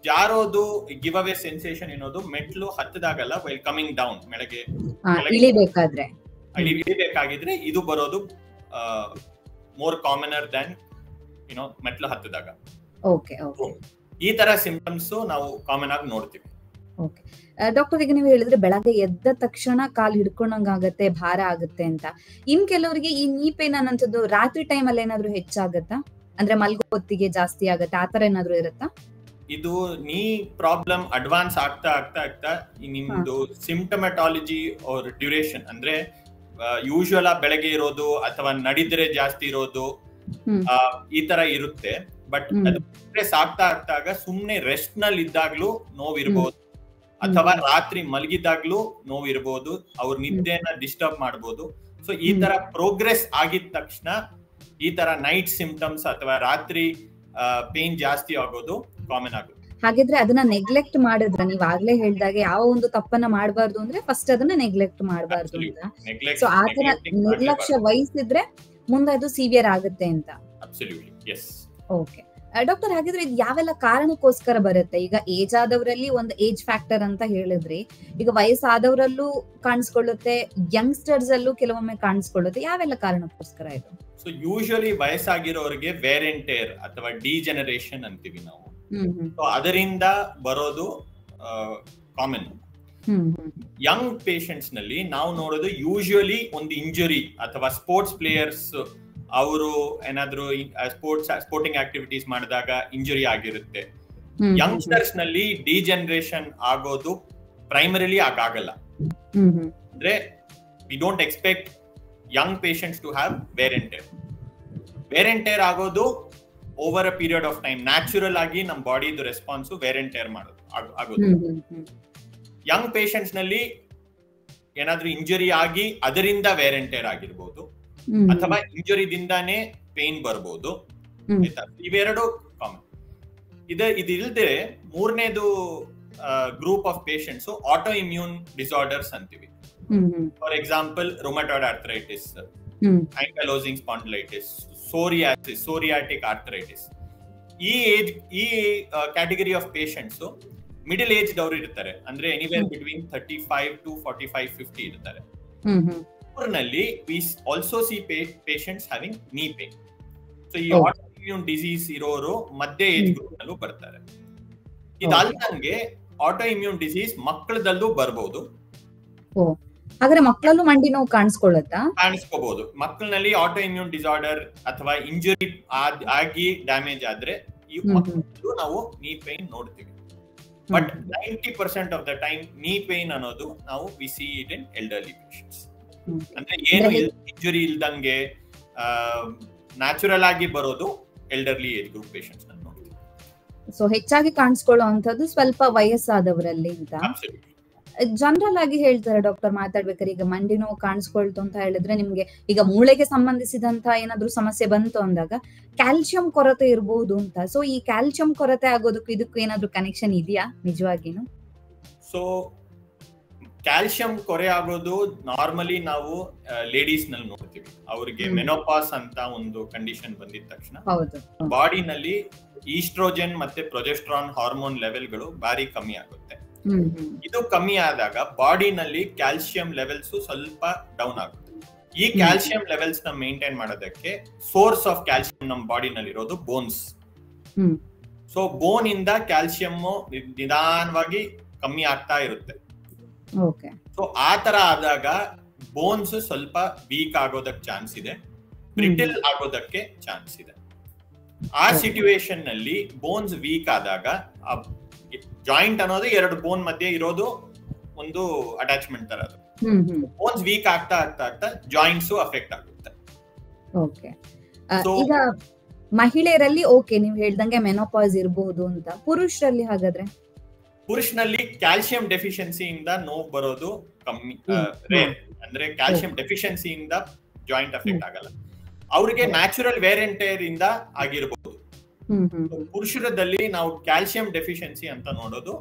ಜಾರೋದು ಗಿವ್ ಅವೇ ಸೆನ್ಸೇಷನ್ ಏನೋದು ಮೆಟ್ಲು ಹತ್ತದಾಗಲ್ಲ, ವೈಲ್ ಕಮಿಂಗ್ ಡೌನ್ ಮೇಳಗೆ ಇಳಿಬೇಕಾಗಿದ್ರೆ ಇದು ಬರೋದು ಮೋರ್ ಕಾಮನರ್ ದನ್ ಮೆಟ್ಲು ಹತ್ತದಾಗ. ಈ ತರ ಸಿಂಪ್ಟಮ್ಸ್ ನಾವು ಕಾಮನ್ ಆಗಿ ನೋಡ್ತೀವಿ. ಡಾಕ್ಟರ್, ಈಗ ನೀವು ಹೇಳಿದ್ರೆ ಬೆಳಗ್ಗೆ ಎದ್ದ ತಕ್ಷಣ ಕಾಲ್ ಹಿಡ್ಕೊಂಡಂಗ ಆಗತ್ತೆ, ಭಾರ ಆಗುತ್ತೆ ಅಂತ. ಇನ್ ಕೆಲವರಿಗೆ ಈ ನೀ ಪೇನ್ ಅನ್ನೋದು ರಾತ್ರಿ ಟೈಮ್ ಅಲ್ಲಿ ಏನಾದ್ರು ಹೆಚ್ಚಾಗತ್ತಾ? ಅಂದ್ರೆ ಮಲ್ಗೋ ಹೊತ್ತಿಗೆ ಜಾಸ್ತಿ ಆಗತ್ತೆ, ಆತರ ಏನಾದ್ರು ಇರುತ್ತಾ? ಇದು ನೀ ಪ್ರಾಬ್ಲಮ್ ಅಡ್ವಾನ್ಸ್ ಆಗ್ತಾ ಆಗ್ತಾ ಆಗ್ತಾ ನಿಮ್ದು ಸಿಂಪ್ಟಮೆಟಾಲಜಿ ಆರ್ ಡ್ಯೂರೇಷನ್ ಅಂದ್ರೆ ಯೂಶುವಲ್ ಬೆಳಗ್ಗೆ ಇರೋದು ಅಥವಾ ನಡಿದ್ರೆ ಜಾಸ್ತಿ ಇರೋದು ಈ ತರ ಇರುತ್ತೆ. ಬಟ್ ಅದು ಆಗ್ತಾ ಆಗ್ತಾಗ ಸುಮ್ನೆ ರೆಸ್ಟ್ ನಲ್ಲಿ ಇದ್ದಾಗ್ಲೂ ನೋವಿರ್ಬೋದು, ಅಥವಾ ರಾತ್ರಿ ಮಲಗಿದಾಗ್ಲೂ ನೋವಿರ್ಬೋದು, ಅವ್ರ ನಿದ್ದೆನ ಡಿಸ್ಟರ್ಬ್ ಮಾಡ್ಬೋದು. ಸೊ ಈ ತರ ಪ್ರೋಗ್ರೆಸ್ ಆಗಿದ ತಕ್ಷಣ ಈ ತರ ನೈಟ್ ಸಿಂಪ್ಟಮ್ಸ್ ಅಥವಾ ರಾತ್ರಿ ಪೇನ್ ಜಾಸ್ತಿ ಆಗೋದು ಕಾಮನ್ ಆಗುತ್ತೆ. ಹಾಗಿದ್ರೆ ಅದನ್ನ ನೆಗ್ಲೆಕ್ಟ್ ಮಾಡಿದ್ರ, ನೀವ್ ಆಗ್ಲೇ ಹೇಳ್ದಾಗ ಯಾವ ಒಂದು ತಪ್ಪನ್ನ ಮಾಡಬಾರ್ದು ಅಂದ್ರೆ ಫಸ್ಟ್ ಅದನ್ನ ನೆಗ್ಲೆಕ್ಟ್ ಮಾಡಬಾರ್ದು ಅಂತ. ಸೊ ಆತರ ನಿರ್ಲಕ್ಷ್ಯ ವಹಿಸಿದ್ರೆ ಮುಂದೆ ಅದು ಸಿವಿಯರ್ ಆಗುತ್ತೆ ಅಂತ. ಓಕೆ ಡಾಕ್ಟರ್, ಹಾಗಿದ್ರೆ ಇದು ಯಾವೆಲ್ಲ ಕಾರಣಕ್ಕೋಸ್ಕರ ಬರುತ್ತೆ? ಈಗ ಏಜ್ ಆದವರಲ್ಲಿ ಒಂದು ಏಜ್ ಫ್ಯಾಕ್ಟರ್ ಅಂತ ಹೇಳಿದ್ರಿ, ಈಗ ವಯಸ್ಸಾದವರಲ್ಲೂ ಕಾಣಿಸ್ಕೊಳ್ಳುತ್ತೆ, ಯಂಗ್ಸ್ಟರ್ಸ್ ಅಲ್ಲೂ ಕೆಲವೊಮ್ಮೆ ಕಾಣಿಸ್ಕೊಳ್ಳುತ್ತೆ, ಯಾವೆಲ್ಲ ಕಾರಣಕ್ಕೋಸ್ಕರ ಇದು? ಸೊ ಯೂಶುವಲಿ ವಯಸ್ಸಾಗಿರೋರಿಗೆ ವೇರ್ ಅಂಡ್ ಟೇರ್ ಅಥವಾ ಡಿಜೆನರೇಷನ್ ಅಂತೀವಿ ನಾವು. ಸೊ ಅದರಿಂದ ಬರೋದು ಕಾಮನ್. ಯಂಗ್ ಪೇಷಂಟ್ಸ್ ನಲ್ಲಿ ನಾವು ನೋಡೋದು ಯೂಶುವಲಿ ಒಂದು ಇಂಜುರಿ ಅಥವಾ ಸ್ಪೋರ್ಟ್ಸ್ ಪ್ಲೇಯರ್ಸ್ ಅವರು ಏನಾದ್ರು ಸ್ಪೋರ್ಟಿಂಗ್ ಆಕ್ಟಿವಿಟೀಸ್ ಮಾಡಿದಾಗ ಇಂಜುರಿ ಆಗಿರುತ್ತೆ. ಯಂಗ್ಸ್ಟರ್ಸ್ ನಲ್ಲಿ ಡಿಜೆನರೇಷನ್ ಆಗೋದು ಪ್ರೈಮರಿಲಿ ಆಗಲ್ಲ. ಅಂದ್ರೆ we don't expect young patients to have wear and tear. Wear and tear ಆಗೋದು over a period of time natural ಆಗಿ ನಮ್ಮ ಬಾಡಿದು ರೆಸ್ಪಾನ್ಸ್ ವೇರ್ ಅಂಡ್ ಟೇರ್ ಆಗೋದು. ಯಂಗ್ ಪೇಷಂಟ್ಸ್ ನಲ್ಲಿ ಏನಾದ್ರೂ ಇಂಜುರಿ ಆಗಿ ಅದರಿಂದ ವೇರ್ ಅಂಡ್ ಟೇರ್ ಆಗಿರ್ಬೋದು, ಅಥವಾ ಇಂಜುರಿದಿಂದಾನೇ ಪೇನ್ ಬರ್ಬೋದು. ಆಯ್ತಾ, ಇವೆರಡು ಕಾಮನ್. ಇದಿಲ್ಲದೆ ಮೂರನೇದು group of patients auto immune disorders ಅಂತೀವಿ. For example rheumatoid arthritis, ankylosing spondylitis, psoriasis, psoriatic arthritis. ಈ category of patients middle age ದವರು ಇರ್ತಾರೆ, ಅಂದ್ರೆ ಎನಿವೇರ್ ಬಿಟ್ವೀನ್ 35 to 45, 50 ಇರ್ತಾರೆ. ನಲ್ಲಿ we also see patients having knee pain. So ಈ autoimmune disease ಇರೋರು ಮಧ್ಯ ಏಜ್ ಗ್ರೂಪ್ ನಲ್ಲೂ ಬರ್ತಾರೆ. ಇದಲ್ದಂಗೆ autoimmune disease ಮಕ್ಕಳದಲ್ಲೂ ಬರ್ಬೋದು. ಹಾಗಾದ್ರೆ ಮಕ್ಕಳಲ್ಲೂ ಮಂಡಿ ನೋವು ಕಾಣಿಸ್ಕೋಬಹುದು. ಮಕ್ಕಳಲ್ಲಿ autoimmune disorder ಅಥವಾ ಇಂಜುರಿ ಆಗಿ ಡ್ಯಾಮೇಜ್ ಆದ್ರೆ ಈ ಮಕ್ಕಳಲ್ಲೂ ನಾವು knee pain ನೋಡ್ತೀವಿ. But 90% of the time knee pain ಅನ್ನೋದು ನಾವು we see it in elderly patients. ಅಂದ್ರೆ ಏನು ಇಂಜುರಿ ಇಲ್ದಂಗೆ ನ್ಯಾಚುರಲ್ ಆಗಿ ಬರೋದು elderly age group patients. So ಹೆಚ್ಚಾಗಿ ಕಾಣಿಸ್ಕೊಳ್ಳೋ ಅಂತದ್ದು ಸ್ವಲ್ಪ ವಯಸ್ಸಾದವರಲ್ಲಿ ಅಂತ. ಜನರಲ್ ಆಗಿ ಹೇಳ್ತಾರೆ ಡಾಕ್ಟರ್ ಮಾತಾಡ್ಬೇಕಾದ್ರೆ, ಈಗ ಮಂಡಿ ನೋವು ಕಾಣಿಸ್ಕೊಳ್ತು ಅಂತ ಹೇಳಿದ್ರೆ ನಿಮ್ಗೆ ಈಗ ಮೂಳೆಗೆ ಸಂಬಂಧಿಸಿದಂತ ಏನಾದ್ರೂ ಸಮಸ್ಯೆ ಬಂತು ಅಂದಾಗ ಕ್ಯಾಲ್ಸಿಯಂ ಕೊರತೆ ಇರಬಹುದು ಅಂತ. ಸೊ ಈ ಕ್ಯಾಲ್ಸಿಯಂ ಕೊರತೆ ಆಗೋದಕ್ಕೂ ಇದಕ್ಕೂ ಏನಾದ್ರೂ ಕನೆಕ್ಷನ್ ಇದೆಯಾ ನಿಜವಾಗಿನು? ಸೊ ಕ್ಯಾಲ್ಸಿಯಂ ಕೊರೆ ಆಗೋದು ನಾರ್ಮಲಿ ನಾವು ಲೇಡೀಸ್ ನಲ್ಲಿ ನೋಡ್ತೀವಿ. ಅವ್ರಿಗೆ ಮೆನೋಪಾಸ್ ಅಂತ ಒಂದು ಕಂಡೀಷನ್ ಬಂದಿದ ತಕ್ಷಣ ಬಾಡಿನಲ್ಲಿ ಈಸ್ಟ್ರೋಜನ್ ಮತ್ತೆ ಪ್ರೊಜೆಸ್ಟ್ರಾನ್ ಹಾರ್ಮೋನ್ ಲೆವೆಲ್ಗಳು ಬಾರಿ ಕಮ್ಮಿ ಆಗುತ್ತೆ. ಇದು ಕಮ್ಮಿ ಆದಾಗ ಬಾಡಿನಲ್ಲಿ ಕ್ಯಾಲ್ಸಿಯಂ ಲೆವೆಲ್ಸ್ ಸ್ವಲ್ಪ ಡೌನ್ ಆಗುತ್ತೆ. ಈ ಕ್ಯಾಲ್ಸಿಯಂ ಲೆವೆಲ್ಸ್ ನ ಮೇಂಟೈನ್ ಮಾಡೋದಕ್ಕೆ ಸೋರ್ಸ್ ಆಫ್ ಕ್ಯಾಲ್ಸಿಯಂ ನಮ್ಮ ಬಾಡಿನಲ್ಲಿ ಇರೋದು ಬೋನ್ಸ್. ಸೊ ಬೋನ್ ಇಂದ ಕ್ಯಾಲ್ಸಿಯಂ ನಿಧಾನವಾಗಿ ಕಮ್ಮಿ ಆಗ್ತಾ ಇರುತ್ತೆ. ಸೊ ಆ ತರ ಆದಾಗ ಬೋನ್ಸ್ ಸ್ವಲ್ಪ ವೀಕ್ ಆಗೋದಕ್ಕೆ ಚಾನ್ಸ್ ಇದೆ, ಬ್ರಿಟಲ್ ಆಗೋದಕ್ಕೆ ಚಾನ್ಸ್ ಇದೆ. ಆ ಸಿಚುವೇಶನ್ ನಲ್ಲಿ ಬೋನ್ಸ್ ವೀಕ್ ಆದಾಗ ಜಾಯಿಂಟ್ ಅನ್ನೋದು ಎರಡು ಬೋನ್ ಮಧ್ಯೆ ಇರೋದು ಒಂದು ಅಟ್ಯಾಚ್ಮೆಂಟ್ ತರ. ಅದು ಬೋನ್ಸ್ ವೀಕ್ ಆಗ್ತಾ ಆಗ್ತಾ ಆಗ್ತಾ ಜಾಯಿಂಟ್ಸ್ ಅಫೆಕ್ಟ್ ಆಗುತ್ತೆ. ಈಗ ಮಹಿಳೆಯರಲ್ಲಿ ಓಕೆ ನೀವು ಹೇಳ್ದಂಗೆ ಮೆನೋಪಾಸ್ ಇರಬಹುದು ಅಂತ, ಪುರುಷರಲ್ಲಿ ಹಾಗಾದ್ರೆ? ಪುರುಷನಲ್ಲಿ ಕ್ಯಾಲ್ಸಿಯಂ ಡೆಫಿಷಿಯನ್ಸಿಯಿಂದ ನೋವು ಬರೋದು ಕಮ್ಮಿ, ರೇರ್. ಅಂದ್ರೆ ಕ್ಯಾಲ್ಸಿಯಂ ಡೆಫಿಷಿಯನ್ಸಿಯಿಂದ ಜಾಯಿಂಟ್ ಅಫೆಕ್ಟ್ ಆಗಲ್ಲ. ಅವ್ರಿಗೆ ನ್ಯಾಚುರಲ್ ವೇರ್ ಅಂಡ್ ಟೇರ್ ಇಂದ ಆಗಿರಬಹುದು. ಪುರುಷರದಲ್ಲಿ ನಾವು ಕ್ಯಾಲ್ಸಿಯಂ ಡೆಫಿಷಿಯನ್ಸಿ ಅಂತ ನೋಡೋದು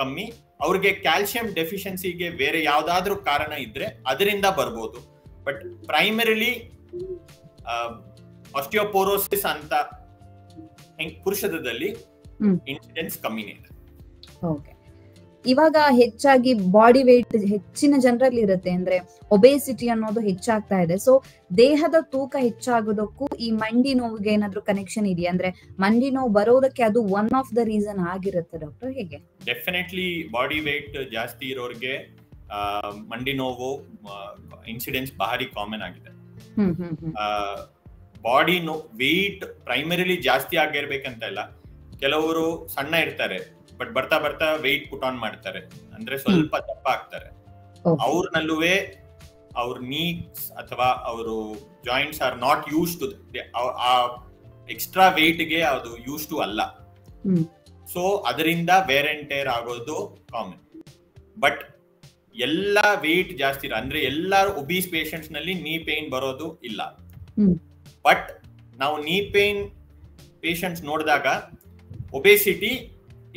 ಕಮ್ಮಿ. ಅವ್ರಿಗೆ ಕ್ಯಾಲ್ಸಿಯಂ ಡೆಫಿಷಿಯನ್ಸಿಗೆ ಬೇರೆ ಯಾವ್ದಾದ್ರೂ ಕಾರಣ ಇದ್ರೆ ಅದರಿಂದ ಬರ್ಬೋದು. ಬಟ್ ಪ್ರೈಮರಿಲಿ ಆಸ್ಟಿಯೋಪೋರೋಸಿಸ್ ಅಂತ ಪುರುಷರಲ್ಲಿ ಇನ್ಸಿಡೆನ್ಸ್ ಕಮ್ಮಿನೇ ಇದೆ. ಇವಾಗ ಹೆಚ್ಚಾಗಿ ಬಾಡಿ ವೇಟ್ ಹೆಚ್ಚಿನ ಜನರಲ್ಲಿ ಇರುತ್ತೆ, ಅಂದ್ರೆ ಒಬೇಸಿಟಿ ಅನ್ನೋದು ಹೆಚ್ಚಾಗ್ತಾ ಇದೆ. ಸೊ ದೇಹದ ತೂಕ ಹೆಚ್ಚಾಗೋದಕ್ಕೂ ಈ ಮಂಡಿ ನೋವಿಗೆ ಏನಾದ್ರೂ ಕನೆಕ್ಷನ್ ಇದೆಯಾ? ಅಂದ್ರೆ ಮಂಡಿ ನೋವು ಬರೋದಕ್ಕೆ ಅದು ಒನ್ ಆಫ್ ದ ರೀಸನ್ ಆಗಿರುತ್ತೆ ಡಾಕ್ಟರ್, ಹೇಗೆ? ಡೆಫಿನೆಟ್ಲಿ ಬಾಡಿ ವೇಟ್ ಜಾಸ್ತಿ ಇರೋರ್ಗೆ ಮಂಡಿ ನೋವು ಇನ್ಸಿಡೆನ್ಸ್ ಭಾರಿ ಕಾಮನ್ ಆಗಿದೆ. ಬಾಡಿ ವೇಟ್ ಪ್ರೈಮರಿಲಿ ಜಾಸ್ತಿ ಆಗಿರ್ಬೇಕಂತ ಇಲ್ಲ. ಕೆಲವರು ಸಣ್ಣ ಇರ್ತಾರೆ ಬಟ್ ಬರ್ತಾ ಬರ್ತಾ ವೆಯ್ಟ್ ಪುಟ್ ಆನ್ ಮಾಡ್ತಾರೆ, ಅಂದ್ರೆ ಸ್ವಲ್ಪ ದಪ್ಪ ಆಗ್ತಾರೆ. ಅವ್ರನಲ್ಲೂ ಅವ್ರ ನೀಸ್ ಅಥವಾ ಅವರು joints are not use to ಆ ಎಕ್ಸ್ಟ್ರಾ ವೆಯ್ಟ್ ಗೆ ಅದು ಯೂಸ್ ಟು ಅಲ್ಲ. ಸೊ ಅದರಿಂದ ವೇರ್ ಅಂಡ್ ಟೇರ್ ಆಗೋದು ಕಾಮನ್. ಬಟ್ ಎಲ್ಲ ವೆಯ್ಟ್ ಜಾಸ್ತಿ ಅಂದ್ರೆ ಎಲ್ಲಾರು ಒಬೀಸ್ ಪೇಷಂಟ್ಸ್ ನಲ್ಲಿ ನೀ ಪೇನ್ ಬರೋದು ಇಲ್ಲ. ಬಟ್ ನಾವು ನೀ ಪೇನ್ ಪೇಷಂಟ್ಸ್ ನೋಡಿದಾಗ obesity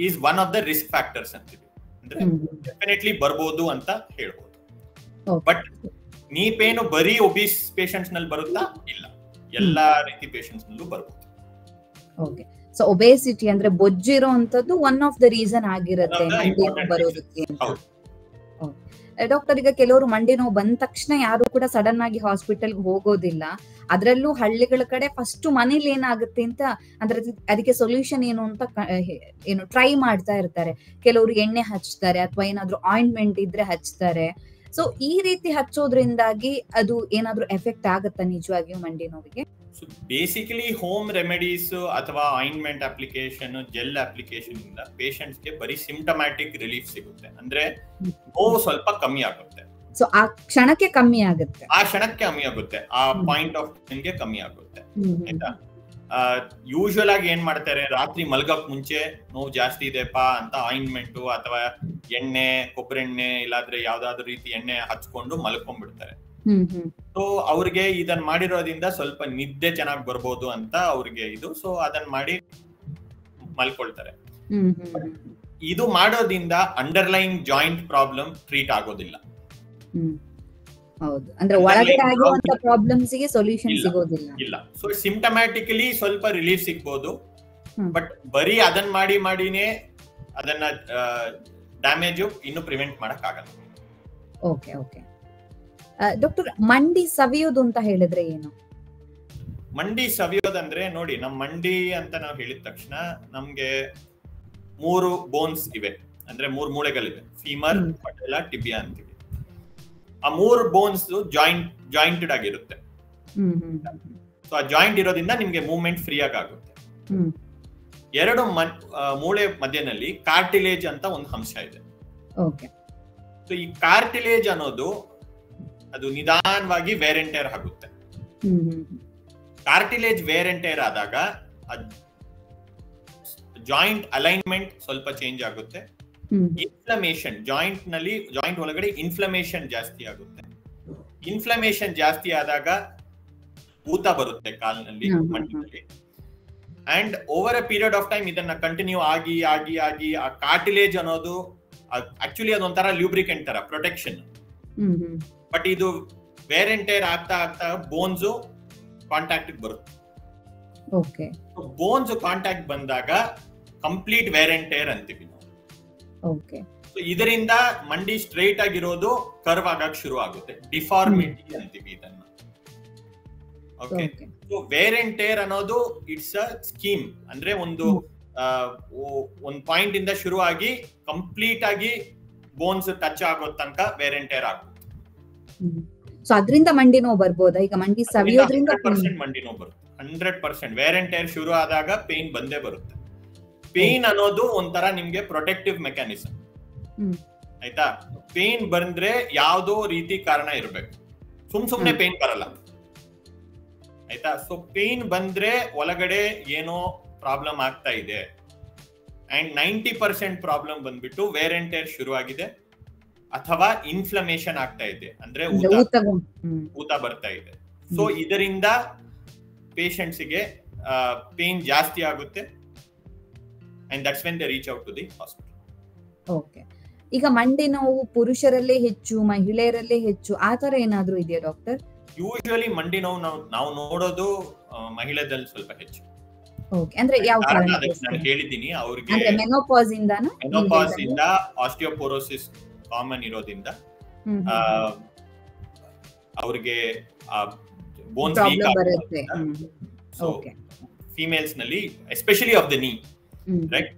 is one of the risk factors ಅಂತೀವಿ. ಅಂದ್ರೆ ಡೆಫಿನೆಟ್ಲಿ ಬರ್ಬೋದು ಅಂತ ಹೇಳ್ಬೋದು. ಬಟ್ ನೀ ಪೇನ್ ಬರೀ ಒಬೀಸ್ ಪೇಷಂಟ್ಸ್ ನಲ್ಲಿ ಬರುತ್ತಾ? ಇಲ್ಲ, ಎಲ್ಲಾ ರೀತಿ ಪೇಷಂಟ್ಸ್ ನಲ್ಲೂ ಬರ್ಬೋದು. ಓಕೆ, ಸೊ ಒಬೇಸಿಟಿ ಅಂದ್ರೆ ಬೊಜ್ಜಿರೋ ಅಂತದ್ದು ಒನ್ ಆಫ್ ದ ರೀಸನ್ ಆಗಿರುತ್ತೆ ಮಂಡಿ ನೋವು ಬರೋದಕ್ಕೆ. ಡಾಕ್ಟರ್, ಈಗ ಕೆಲವರು ಮಂಡಿ ನೋವು ಬಂದ ತಕ್ಷಣ ಯಾರು ಕೂಡ ಸಡನ್ ಆಗಿ ಹಾಸ್ಪಿಟಲ್ಗೆ ಹೋಗೋದಿಲ್ಲ. ಅದ್ರಲ್ಲೂ ಹಳ್ಳಿಗಳ ಕಡೆ ಫಸ್ಟ್ ಮನೇಲಿ ಏನಾಗುತ್ತೆ ಅಂತ ಅಂದ್ರೆ ಅದಕ್ಕೆ ಸೊಲ್ಯೂಷನ್ ಏನು ಅಂತ ಏನು ಟ್ರೈ ಮಾಡ್ತಾ ಇರ್ತಾರೆ. ಕೆಲವರು ಎಣ್ಣೆ ಹಚ್ತಾರೆ ಅಥವಾ ಏನಾದ್ರು ಆಯಿಂಟ್ಮೆಂಟ್ ಇದ್ರೆ ಹಚ್ತಾರೆ. ಸೊ ಈ ರೀತಿ ಹಚ್ಚೋದ್ರಿಂದಾಗಿ ಅದು ಏನಾದ್ರೂ ಎಫೆಕ್ಟ್ ಆಗುತ್ತಾ ನಿಜವಾಗಿಯೂ ಮಂಡಿ ನೋವಿಗೆ? ಬೇಸಿಕಲಿ ಹೋಮ್ ರೆಮಿಡೀಸ್ ಅಥವಾ ಆಯಿಂಟ್ಮೆಂಟ್ ಅಪ್ಲಿಕೇಶನ್, ಜೆಲ್ ಅಪ್ಲಿಕೇಶನ್ ಇಂದ ಪೇಷಂಟ್ಸ್ ಗೆ ಬರೀ ಸಿಂಪ್ಟಮ್ಯಾಟಿಕ್ ರಿಲೀಫ್ ಸಿಗುತ್ತೆ, ಅಂದ್ರೆ ನೋವು ಸ್ವಲ್ಪ ಕಮ್ಮಿ ಆಗುತ್ತೆ. ಸೊ ಆ ಕ್ಷಣಕ್ಕೆ ಕಮ್ಮಿ ಆಗುತ್ತೆ, ಆ ಕ್ಷಣಕ್ಕೆ ಕಮ್ಮಿ ಆಗುತ್ತೆ, ಆ ಪಾಯಿಂಟ್ ಆಫ್ ಟೈಮ್ಗೆ ಕಮ್ಮಿ ಆಗುತ್ತೆ. ಆಯ್ತಾ? ಯೂಶುವಲ್ ಆಗಿ ಏನ್ ಮಾಡ್ತಾರೆ, ರಾತ್ರಿ ಮಲ್ಗಕ್ ಮುಂಚೆ ನೋವು ಜಾಸ್ತಿ ಇದೆಪಾ ಅಂತ ಆಯಿಂಟ್ಮೆಂಟ್ ಅಥವಾ ಎಣ್ಣೆ, ಕೊಬ್ಬರಿ ಎಣ್ಣೆ ಇಲ್ಲಾದ್ರೆ ಯಾವ್ದಾದ್ರು ರೀತಿ ಎಣ್ಣೆ ಹಚ್ಕೊಂಡು ಮಲ್ಕೊಂಡ್ಬಿಡ್ತಾರೆ. ಸೊ ಅವ್ರಿಗೆ ಇದನ್ನ ಮಾಡಿರೋದ್ರಿಂದ ಸ್ವಲ್ಪ ನಿದ್ದೆ ಚೆನ್ನಾಗಿ ಬರ್ಬೋದು ಅಂತ ಅವ್ರಿಗೆ ಇದು. ಸೊ ಅದನ್ನ ಮಾಡಿ ಮಲ್ಕೊಳ್ತಾರೆ. ಇದು ಮಾಡೋದ್ರಿಂದ ಅಂಡರ್ಲೈನ್ ಜಾಯಿಂಟ್ ಪ್ರಾಬ್ಲಮ್ ಟ್ರೀಟ್ ಆಗೋದಿಲ್ಲ. ಹೌದು, ಅಂದ್ರೆ ಒಳಗಡೆ ಆಗುವಂತ ಪ್ರಾಬ್ಲಮ್ಸ್ ಗೆ ಸೊಲ್ಯೂಷನ್ ಸಿಗೋದಿಲ್ಲ. ಇಲ್ಲ, ಸೊ ಸಿಂಪ್ಟಮ್ಯಾಟಿಕಲಿ ಸ್ವಲ್ಪ ರಿಲೀಫ್ ಸಿಗ್ಬೋದು. ಬಟ್ ಬರೀ ಅದನ್ನ ಮಾಡಿನೇ ಅದನ್ನ ಡ್ಯಾಮೇಜ್ ಇನ್ನು ಪ್ರಿವೆಂಟ್ ಮಾಡಕ್ ಆಗಲ್ಲ. ಓಕೆ ಓಕೆ ಡಾಕ್ಟರ್, ಮಂಡಿ ಸವಿಯೋದು ಅಂತ ಹೇಳಿದ್ರೆ ಏನು? ಮಂಡಿ ಸವಿಯೋದಂದ್ರೆ ನೋಡಿ, ನಮ್ ಮಂಡಿ ಅಂತ ನಾವು ಹೇಳಿದ ತಕ್ಷಣ ನಮ್ಗೆ 3 ಬೋನ್ಸ್ ಇವೆ, ಅಂದ್ರೆ 3 ಮೂಳೆಗಳಿವೆ. ಫೀಮರ್, ಪಟೆಲಾ, ಟಿಬಿಯಾ ಅಂತೀವಿ. ಆ 3 ಬೋನ್ಸ್ ಜಾಯಿಂಟೆಡ್ ಆಗಿರುತ್ತೆ. ಸೊ ಆ ಜಾಯಿಂಟ್ ಇರೋದ್ರಿಂದ ನಿಮ್ಗೆ ಮೂವ್ಮೆಂಟ್ ಫ್ರೀ ಆಗುತ್ತೆ. 2 ಮೂಳೆ ಮಧ್ಯದಲ್ಲಿ ಕಾರ್ಟಿಲೇಜ್ ಅಂತ ಒಂದು ಅಂಶ ಇದೆ. ಸೊ ಈ ಕಾರ್ಟಿಲೇಜ್ ಅನ್ನೋದು ಅದು ನಿಧಾನವಾಗಿ ವೇರ್ ಅಂಡ್ ಟೇರ್ ಆಗುತ್ತೆ. ಕಾರ್ಟಿಲೇಜ್ ವೇರ್ ಅಂಡ್ ಟೇರ್ ಆದಾಗ ಜಾಯಿಂಟ್ ಅಲೈನ್ಮೆಂಟ್ ಸ್ವಲ್ಪ ಚೇಂಜ್ ಆಗುತ್ತೆ. ಇನ್ಫ್ಲಮೇಷನ್ ಜಾಯಿಂಟ್ ಒಳಗಡೆ ಇನ್ಫ್ಲಮೇಷನ್ ಜಾಸ್ತಿ ಆಗುತ್ತೆ. ಇನ್ಫ್ಲಮೇಷನ್ ಜಾಸ್ತಿ ಆದಾಗ ಊತ ಬರುತ್ತೆ ಕಾಲಿನಲ್ಲಿ, ಮಂಡಿನಲ್ಲಿ. And over a period of time ಇದನ್ನ ಕಂಟಿನ್ಯೂ ಆಗಿ ಆಗಿ ಆಗಿ ಆ ಕಾರ್ಟಿಲೇಜ್ ಅನ್ನೋದು ಆಕ್ಚುಲಿ ಅದೊಂಥರ ಲ್ಯೂಬ್ರಿಕೆಂಟ್ ತರ ಪ್ರೊಟೆಕ್ಷನ್. ಬಟ್ ಇದು ವೇರ್ ಅಂಡ್ ಟೇರ್ ಆಗ್ತಾ ಆಗ್ತಾ ಬೋನ್ಸ್ ಕಾಂಟ್ಯಾಕ್ಟ್ ಬರುತ್ತೆ. ಬೋನ್ಸ್ ಕಾಂಟ್ಯಾಕ್ಟ್ ಬಂದಾಗ ಕಂಪ್ಲೀಟ್ ವೇರ್ ಅಂಡ್ ಟೇರ್ ಅಂತೀವಿ ನಾವು. ಇದರಿಂದ ಮಂಡಿ ಸ್ಟ್ರೈಟ್ ಆಗಿರೋದು ಕರ್ವ್ ಆಗಕ್ ಶುರು ಆಗುತ್ತೆ, ಡಿಫಾರ್ಮಿಟಿ ಅಂತೀವಿ ಇದನ್ನ. Okay, so wear and tear ಅನ್ನೋದು ಇಟ್ಸ್ ಅ ಸ್ಕೀಮ್. ಅಂದ್ರೆ ಒಂದು ಪಾಯಿಂಟ್ ಇಂದ ಶುರು ಆಗಿ ಕಂಪ್ಲೀಟ್ ಆಗಿ ಬೋನ್ಸ್ ಟಚ್ ಆಗೋ ತನಕ ವೇರ್ ಅಂಡ್ ಟೇರ್ ಆಗುತ್ತೆ. ಸೊ ಅದರಿಂದ ಮಂಡಿ ನೋವು ಬರ್ಬೋದಾ? ಈಗ ಮಂಡಿ ಸವಿಯೋದ್ರಿಂದ 100% ಮಂಡಿ ನೋವು ಬರುತ್ತೆ. 100% ವೇರ್ ಅಂಡ್ ಟೇರ್ ಶುರು ಆದಾಗ ಪೇನ್ ಬಂದೇ ಬರುತ್ತೆ. ಪೇನ್ ಅನ್ನೋದು ಒಂಥರ ನಿಮ್ಗೆ ಪ್ರೊಟೆಕ್ಟಿವ್ ಮೆಕ್ಯಾನಿಸಮ್, ಆಯ್ತಾ? ಪೇನ್ ಬಂದ್ರೆ ಯಾವ್ದೋ ರೀತಿ ಕಾರಣ ಇರ್ಬೇಕು, ಸುಮ್ನೆ ಪೇನ್ ಬರಲ್ಲ, ಆಯ್ತಾ? ಸೊ ಪೇನ್ ಬಂದ್ರೆ ಒಳಗಡೆ ಏನೋ ಪ್ರಾಬ್ಲಮ್ ಆಗ್ತಾ ಇದೆ. ಅಂಡ್ 90% ಪ್ರಾಬ್ಲಮ್ ಬಂದ್ಬಿಟ್ಟು ವೇರ್ ಅಂಡ್ ಟೇರ್ ಶುರು ಆಗಿದೆ ಅಥವಾ ಇನ್ಫ್ಲಮೇಷನ್ ಆಗ್ತಾ ಇದೆ, ಅಂದ್ರೆ ಊತ ಬರ್ತಾ ಇದೆ. ಸೊ ಇದರಿಂದ ಪೇಷಂಟ್ಸ್ಗೆ ಪೇನ್ ಜಾಸ್ತಿ ಆಗುತ್ತೆ. And that's when they reach out to the hospital. Okay, ಈಗ ಮಂಡಿ ನೋವು ಪುರುಷರಲ್ಲೇ ಹೆಚ್ಚು, ಮಹಿಳೆಯರಲ್ಲೇ ಹೆಚ್ಚು, ಆ ತರ ಏನಾದ್ರೂ ಇದೆಯಾ ಡಾಕ್ಟರ್? ಯೂಶುವಲಿ ಮಂಡಿ ನೋವು ನಾವು ನೋಡೋದು ಮಹಿಳೆದಲ್ಲಿ ಸ್ವಲ್ಪ ಹೆಚ್ಚು. ಓಕೆ, ಅಂದ್ರೆ ಯಾವ ಕಾರಣ? ನಾನು ಹೇಳಿದ್ದೀನಿ ಅವ್ರಿಗೆ ಅಂದ್ರೆ ಮೆನೋಪಾಸ್ ಇಂದ ಆಸ್ಟಿಯೋಪೋರೋಸಿಸ್ ಕಾಮನ್ ಇರೋದ್ರಿಂದ ಅವ್ರಿಗೆ ಬೋನ್ಸ್ ವೀಕ್ ಆಗುತ್ತೆ. ಸೊ ಫೀಮೇಲ್ಸ್ ನಲ್ಲಿ especially of the knee, right?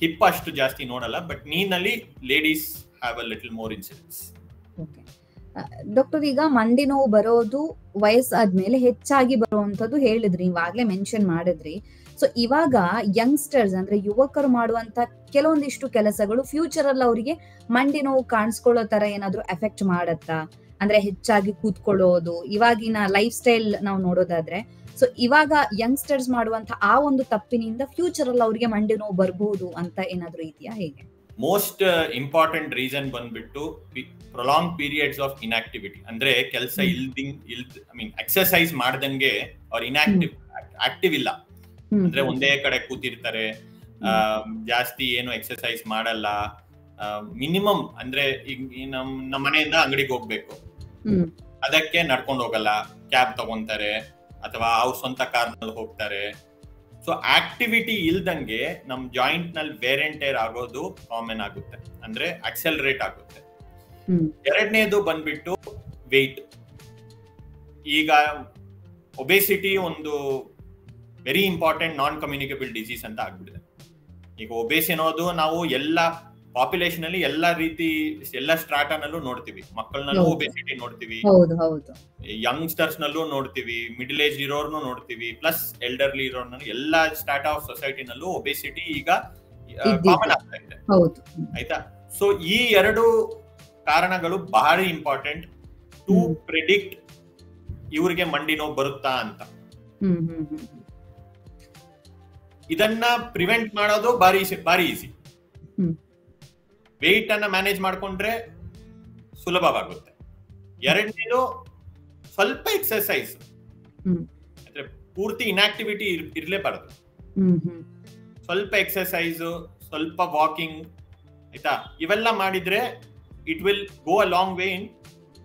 Hip ಅಷ್ಟು ಜಾಸ್ತಿ ನೋಡಲ್ಲ, ಬಟ್ ನೀನಲ್ಲಿ ladies have a little more incidence. Doctor, ಈಗ ಮಂಡಿ ನೋವು ಬರೋದು ವಯಸ್ಸಾದ್ಮೇಲೆ ಹೆಚ್ಚಾಗಿ ಬರುವಂತದ್ದು ಹೇಳಿದ್ರಿ, ಇವಾಗ್ಲೇ ಮೆನ್ಷನ್ ಮಾಡಿದ್ರಿ. ಸೊ ಇವಾಗ ಯಂಗ್ಸ್ಟರ್ಸ್ ಅಂದ್ರೆ ಯುವಕರು ಮಾಡುವಂತ ಕೆಲವೊಂದಿಷ್ಟು ಕೆಲಸಗಳು ಫ್ಯೂಚರ್ ಅಲ್ಲಿ ಅವರಿಗೆ ಮಂಡಿ ನೋವು ಕಾಣಿಸ್ಕೊಳ್ಳೋ ತರ ಏನಾದ್ರು ಎಫೆಕ್ಟ್ ಮಾಡತ್ತಾ? ಅಂದ್ರೆ ಹೆಚ್ಚಾಗಿ ಕೂತ್ಕೊಳ್ಳೋದು, ಇವಾಗಿನ ಲೈಫ್ ಸ್ಟೈಲ್ ನಾವು ನೋಡೋದಾದ್ರೆ, ಸೊ ಇವಾಗ ಯಂಗ್ಸ್ಟರ್ಸ್ ಮಾಡುವಂತ ಆ ಒಂದು ತಪ್ಪಿನಿಂದ ಫ್ಯೂಚರ್ ಅಲ್ಲಿ ಅವರಿಗೆ ಮಂಡಿ ನೋವು ಬರಬಹುದು ಅಂತ ಏನಾದ್ರು ಇದೆಯಾ? ಹೇಗೆ? ಮೋಸ್ಟ್ ಇಂಪಾರ್ಟೆಂಟ್ ರೀಸನ್ ಬಂದ್ಬಿಟ್ಟು ಪ್ರೊಲಾಂಗ್ ಪೀರಿಯಡ್ಸ್ ಆಫ್ ಇನ್ಆಕ್ಟಿವಿಟಿ. ಅಂದ್ರೆ ಕೆಲಸ ಎಕ್ಸರ್ಸೈಸ್ ಮಾಡ್ದಂಗೆ ಅವ್ರು ಆಕ್ಟಿವ್ ಇಲ್ಲ, ಅಂದ್ರೆ ಒಂದೇ ಕಡೆ ಕೂತಿರ್ತಾರೆ, ಜಾಸ್ತಿ ಏನು ಎಕ್ಸರ್ಸೈಸ್ ಮಾಡಲ್ಲ. ಮಿನಿಮಮ್ ಅಂದ್ರೆ ಈಗ ನಮ್ಮ ಮನೆಯಿಂದ ಅಂಗಡಿಗೆ ಹೋಗ್ಬೇಕು, ಅದಕ್ಕೆ ನಡ್ಕೊಂಡು ಹೋಗಲ್ಲ, ಕ್ಯಾಬ್ ತಗೊಂತಾರೆ ಅಥವಾ ಅವ್ರ ಸ್ವಂತ ಕಾರ್ ನಲ್ಲಿ ಹೋಗ್ತಾರೆ. ಸೊ ಆಕ್ಟಿವಿಟಿ ಇಲ್ದಂಗೆ ನಮ್ ಜಾಯಿಂಟ್ ನಲ್ಲಿ ವೇರ್ ಅಂಡ್ ಟೇರ್ ಆಗೋದು ಕಾಮನ್ ಆಗುತ್ತೆ, ಅಂದ್ರೆ ಅಕ್ಸೆಲರೇಟ್ ಆಗುತ್ತೆ. ಎರಡನೇದು ಬಂದ್ಬಿಟ್ಟು ವೆಯ್ಟ್. ಈಗ ಒಬೆಸಿಟಿ ಒಂದು ವೆರಿ ಇಂಪಾರ್ಟೆಂಟ್ ನಾನ್ ಕಮ್ಯುನಿಕೇಬಲ್ ಡಿಸೀಸ್ ಅಂತ ಆಗ್ಬಿಟ್ಟಿದೆ. ಈಗ ಒಬೇಸ್ ಅನ್ನೋದು ನಾವು ಎಲ್ಲ ಪಾಪ್ಯುಲೇಷನ್ ಅಲ್ಲಿ ಎಲ್ಲ ಸ್ಟ್ರಾಟನಲ್ಲೂ ನೋಡ್ತೀವಿ. ಮಕ್ಕಳನ್ನಲ್ಲೂ ಒಬೆಸಿಟಿ ನೋಡ್ತೀವಿ, ಯಂಗ್ಸ್ಟರ್ಸ್ ನಲ್ಲೂ ನೋಡ್ತೀವಿ, ಮಿಡಲ್ ಏಜ್ ಇರೋರ್ನು ನೋಡ್ತೀವಿ, ಪ್ಲಸ್ ಎಲ್ಡರ್ಲಿ ಇರೋರ್ನ ಎಲ್ಲಾ ಸ್ಟಾರ್ಟ್ ಆಫ್ ಸೊಸೈಟಿನಲ್ಲೂ ಒಬೆಸಿಟಿ ಈಗ ಕಾಮನ್ ಆಗ್ತಾ ಇದೆ, ಆಯ್ತಾ? ಸೊ ಈ ಎರಡು ಕಾರಣಗಳು ಬಹಳ ಇಂಪಾರ್ಟೆಂಟ್ ಟು ಪ್ರೆಡಿಕ್ಟ್ ಇವ್ರಿಗೆ ಮಂಡಿ ನೋವು ಬರುತ್ತಾ ಅಂತ. ಇದನ್ನ ಪ್ರಿವೆಂಟ್ ಮಾಡೋದು ಬಾರಿ ಈಸಿ. ವೆಯ್ಟ್ ಅನ್ನ ಮ್ಯಾನೇಜ್ ಮಾಡ್ಕೊಂಡ್ರೆ ಸುಲಭವಾಗುತ್ತೆ. ಎರಡನೇದು ಸ್ವಲ್ಪ ಎಕ್ಸರ್ಸೈಸ್, ಅಂದ್ರೆ ಪೂರ್ತಿ ಇನ್ಆಕ್ಟಿವಿಟಿ ಇರ್ಲೇಬಾರದು. ಸ್ವಲ್ಪ ಎಕ್ಸರ್ಸೈಸ್, ಸ್ವಲ್ಪ ವಾಕಿಂಗ್, ಆಯ್ತಾ? ಇವೆಲ್ಲ ಮಾಡಿದ್ರೆ it will go a long way in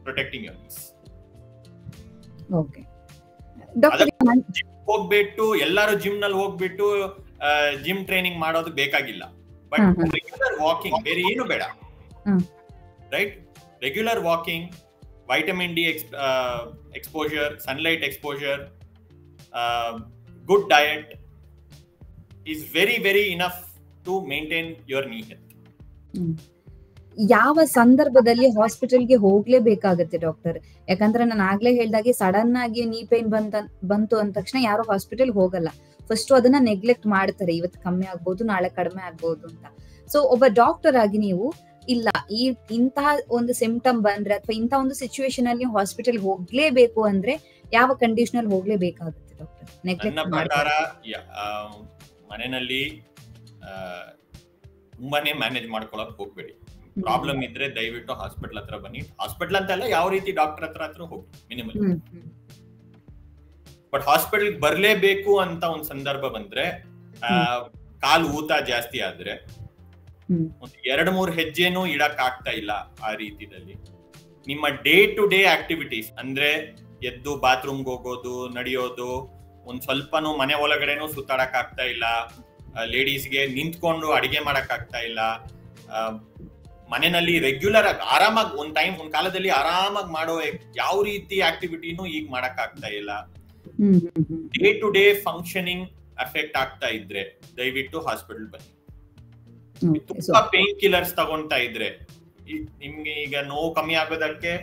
protecting your knees. ಹೋಗ್ಬಿಟ್ಟು ಎಲ್ಲಾರು ಜಿಮ್ ನಲ್ಲಿ ಹೋಗ್ಬಿಟ್ಟು ಜಿಮ್ ಟ್ರೈನಿಂಗ್ ಮಾಡೋದು ಬೇಕಾಗಿಲ್ಲ. ಬಟ್ ರೆಗ್ಯುಲರ್ ವಾಕಿಂಗ್, ಬೇರೆ ಏನು ಬೇಡ, right? Regular walking, vitamin D exposure, sunlight exposure, good diet is very enough to maintain your knee health. ಯಾವ ಸಂದರ್ಭದಲ್ಲಿ ಹಾಸ್ಪಿಟಲ್ಗೆ ಹೋಗ್ಲೇಬೇಕಾಗತ್ತೆ ಡಾಕ್ಟರ್? ಯಾಕಂದ್ರೆ ನಾನು ಆಗ್ಲೇ ಹೇಳ್ದಾಗೆ ಸಡನ್ ಆಗಿ ನೀ ಪೇನ್ ಬಂತು ಅಂದ ತಕ್ಷಣ ಯಾರು ಹಾಸ್ಪಿಟಲ್ ಹೋಗಲ್ಲ. ಫಸ್ಟ್ ಅದನ್ನ ನೆಗ್ಲೆಕ್ಟ್ ಮಾಡ್ತಾರೆ, ಇವತ್ತು ಕಮ್ಮಿ ಆಗ್ಬೋದು, ನಾಳೆ ಕಡಿಮೆ ಆಗ್ಬೋದು ಅಂತ. ಸೊ ಒಬ್ಬ ಡಾಕ್ಟರ್ ಆಗಿ ನೀವು ಇಲ್ಲ ಇಂತಹ ಒಂದು ಸಿಂಪ್ಟಮ್ ಬಂದ್ರೆ ಅಥವಾ ಇಂತಹ ಒಂದು ಸಿಚುವೇಶನ್ ಅಲ್ಲಿ ಹಾಸ್ಪಿಟಲ್ ಹೋಗ್ಲೇಬೇಕು ಅಂದ್ರೆ ಯಾವ ಕಂಡೀಷನ್ ಅಲ್ಲಿ ಹೋಗ್ಲೇಬೇಕಾಗುತ್ತೆ ಡಾಕ್ಟರ್? ನನ್ನ ಪ್ರಕಾರ ಮನೆಯಲ್ಲಿ ತುಂಬಾನೇ ಮ್ಯಾನೇಜ್ ಮಾಡ್ಕೊಳಕ್ ಹೋಗ್ಬೇಡಿ. ಪ್ರಾಬ್ಲಮ್ ಇದ್ರೆ ದಯವಿಟ್ಟು ಹಾಸ್ಪಿಟಲ್ ಹತ್ರ ಬನ್ನಿ. ಹಾಸ್ಪಿಟಲ್ ಅಂತಲ್ಲ, ಯಾವ ರೀತಿ ಡಾಕ್ಟರ್ ಹತ್ರ ಹೋಗಿ ಮಿನಿಮಲ್. ಬಟ್ ಹಾಸ್ಪಿಟಲ್ ಬರ್ಲೇಬೇಕು ಅಂತ ಒಂದ್ ಸಂದರ್ಭ ಬಂದ್ರೆ, ಕಾಲು ಊತ ಜಾಸ್ತಿ ಆದ್ರೆ ಒಂದು 2-3 ಹೆಜ್ಜೆನೂ ಇಡಕ್ ಆಗ್ತಾ ಇಲ್ಲ, ಆ ರೀತಿಯಲ್ಲಿ ನಿಮ್ಮ ಡೇ ಟು ಡೇ ಆಕ್ಟಿವಿಟೀಸ್ ಅಂದ್ರೆ ಎದ್ದು ಬಾತ್ರೂಮ್ಗೆ ಹೋಗೋದು, ನಡೆಯೋದು, ಒಂದ್ ಸ್ವಲ್ಪನೂ ಮನೆ ಒಳಗಡೆನೂ ಸುತ್ತಾಡಕ್ ಆಗ್ತಾ ಇಲ್ಲ, ಲೇಡೀಸ್ಗೆ ನಿಂತ್ಕೊಂಡು ಅಡಿಗೆ ಮಾಡಕ್ ಆಗ್ತಾ ಇಲ್ಲ, ಮನೆಯಲ್ಲಿ ರೆಗ್ಯುಲರ್ ಆಗಿ ಆರಾಮಾಗಿ ಒಂದ್ ಕಾಲದಲ್ಲಿ ಆರಾಮಾಗಿ ಮಾಡೋ ಯಾವ ರೀತಿ ಆಕ್ಟಿವಿಟಿನೂ ಈಗ ಮಾಡಕ್ ಆಗ್ತಾ ಇಲ್ಲ. Day to day functioning affect ಆಗ್ತಾ ಇದ್ರೆ ದಯವಿಟ್ಟು ಹಾಸ್ಪಿಟಲ್ ಬನ್ನಿ. ತುಂಬಾ ಪೇನ್ ಕಿಲ್ಲರ್ಸ್ ತಗೊಂತಾ ಇದ್ರೆ, ನಿಮ್ಗೆ ಈಗ ನೋವು ಕಮ್ಮಿ ಆಗೋದಕ್ಕೆ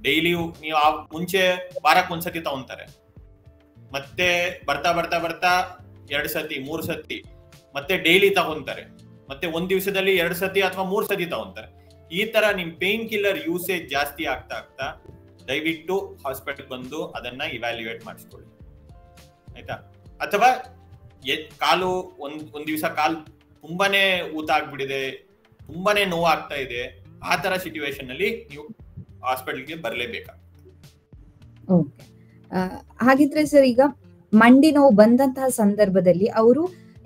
ಡೈಲಿ ನೀವು ಮುಂಚೆ ವಾರಕ್ಕೆ ಒಂದ್ಸತಿ ತಗೊಂತಾರೆ, ಮತ್ತೆ ಬರ್ತಾ ಬರ್ತಾ ಬರ್ತಾ 2 ಸತಿ 3 ಸತಿ, ಮತ್ತೆ ಡೈಲಿ ತಗೊಂತಾರೆ, ಮತ್ತೆ ಒಂದ್ ದಿವಸದಲ್ಲಿ 2 ಸತಿ ಅಥವಾ 3 ಸತಿ ತಗೊಂತಾರೆ. ಈ ತರ ನಿಮ್ ಪೇನ್ ಕಿಲ್ಲರ್ ಯೂಸೇಜ್ ಜಾಸ್ತಿ ಆಗ್ತಾ ಆಗ್ತಾ ದಯವಿಟ್ಟು ಹಾಸ್ಪಿಟಲ್ ಬಂದು ಅದನ್ನ ಇವ್ಯಾಲ್ಯೂಯೇಟ್ ಮಾಡಿಸ್ಕೊಳ್ಳಿ, ಆಯ್ತಾ? ಅಥವಾ ಕಾಲು ಒಂದ್ ದಿವಸ ಕಾಲು ತುಂಬಾನೇ ಊತ ಆಗ್ಬಿಟ್ಟಿದೆ, ತುಂಬಾನೇ ನೋವು ಆಗ್ತಾ ಇದೆ, ಆ ತರ ಸಿಚುವೇಶನ್ ಅಲ್ಲಿ ನೀವು ಹಾಸ್ಪಿಟಲ್ಗೆ ಬರಲೇಬೇಕಾಗ್ತದೆ. ಹಾಗಿದ್ರೆ ಸರ್, ಈಗ ಮಂಡಿ ನೋವು ಬಂದಂತಹ ಸಂದರ್ಭದಲ್ಲಿ ಅವರು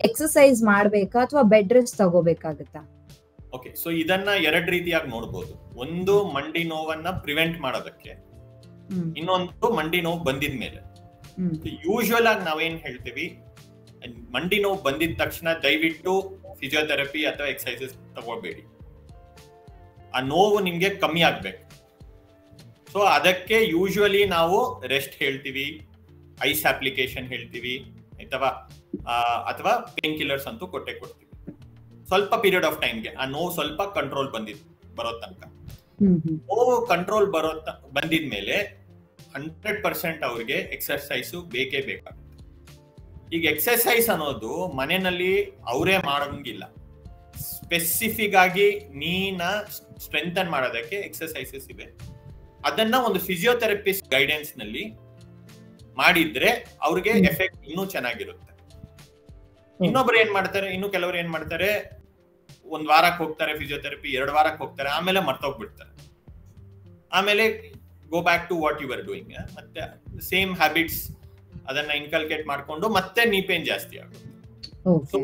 ಎಕ್ಸರ್ಸೈಸ್ ಮಾಡ್ಬೇಕಾ ಅಥವಾ ಬೆಡ್ ರೆಸ್ಟ್ ತಗೋಬೇಕಾಗತ್ತಾ? ಓಕೆ, ಸೊ ಇದನ್ನ 2 ರೀತಿಯಾಗಿ ನೋಡ್ಬೋದು. ಒಂದು ಮಂಡಿ ನೋವನ್ನ ಪ್ರಿವೆಂಟ್ ಮಾಡೋದಕ್ಕೆ, ಇನ್ನೊಂದು ಮಂಡಿ ನೋವು ಬಂದಿದ್ಮೇಲೆ. ಯೂಶುವಲ್ ಆಗಿ ನಾವೇನ್ ಹೇಳ್ತೀವಿ, ಮಂಡಿ ನೋವು ಬಂದಿದ ತಕ್ಷಣ ದಯವಿಟ್ಟು ಫಿಸಿಯೋಥೆರಪಿ ಅಥವಾ ಎಕ್ಸರ್ಸೈಸಸ್ ತಗೋಬೇಡಿ, ಆ ನೋವು ನಿಮ್ಗೆ ಕಮ್ಮಿ ಆಗ್ಬೇಕು. ಸೊ ಅದಕ್ಕೆ ಯೂಶುವಲಿ ನಾವು ರೆಸ್ಟ್ ಹೇಳ್ತೀವಿ, ಐಸ್ ಅಪ್ಲಿಕೇಶನ್ ಹೇಳ್ತೀವಿ, ಅಥವಾ ಪೇನ್ ಕಿಲ್ಲರ್ಸ್ ಅಂತೂ ಕೊಡ್ತೀವಿ ಸ್ವಲ್ಪ ಪೀರಿಯಡ್ ಆಫ್ ಟೈಮ್ಗೆ, ಆ ನೋವು ಸ್ವಲ್ಪ ಕಂಟ್ರೋಲ್ ಬರೋ ತನಕ. ನೋವು ಕಂಟ್ರೋಲ್ ಬಂದಿದ್ಮೇಲೆ 100% ಅವ್ರಿಗೆ ಎಕ್ಸರ್ಸೈಸು ಬೇಕೇ ಬೇಕಾಗುತ್ತೆ. ಈಗ ಎಕ್ಸರ್ಸೈಸ್ ಅನ್ನೋದು ಮನೆಯಲ್ಲಿ ಅವರೇ ಮಾಡೋಂಗಿಲ್ಲ, ಸ್ಪೆಸಿಫಿಕ್ ಆಗಿ ನೀನ ಸ್ಟ್ರೆಂಥನ್ ಮಾಡೋದಕ್ಕೆ ಎಕ್ಸರ್ಸೈಸಸ್ ಇವೆ. ಅದನ್ನ ಒಂದು ಫಿಸಿಯೋಥೆರಪಿಸ್ಟ್ ಗೈಡೆನ್ಸ್ ನಲ್ಲಿ ಮಾಡಿದ್ರೆ ಅವ್ರಿಗೆ ಎಫೆಕ್ಟ್ ಇನ್ನೂ ಚೆನ್ನಾಗಿರುತ್ತೆ. ಇನ್ನೊಬ್ರು ಏನ್ ಮಾಡ್ತಾರೆ, ಕೆಲವರು ಏನ್ ಮಾಡ್ತಾರೆ, 1 ವಾರಕ್ಕೆ ಹೋಗ್ತಾರೆ ಫಿಸಿಯೋಥೆರಪಿ, 2 ವಾರಕ್ಕೆ ಹೋಗ್ತಾರೆ, ಆಮೇಲೆ ಮರ್ತೋಗ್ಬಿಡ್ತಾರೆ, ಆಮೇಲೆ go back to what you are doing, ಮತ್ತೆ ಸೇಮ್ ಹ್ಯಾಬಿಟ್ಸ್ ಅದನ್ನ ಇನ್ಕಲ್ಕೇಟ್ ಮಾಡ್ಕೊಂಡು ಮತ್ತೆ ನೀ ಪೇನ್ ಜಾಸ್ತಿ ಆಗುತ್ತೆ. ಸೊ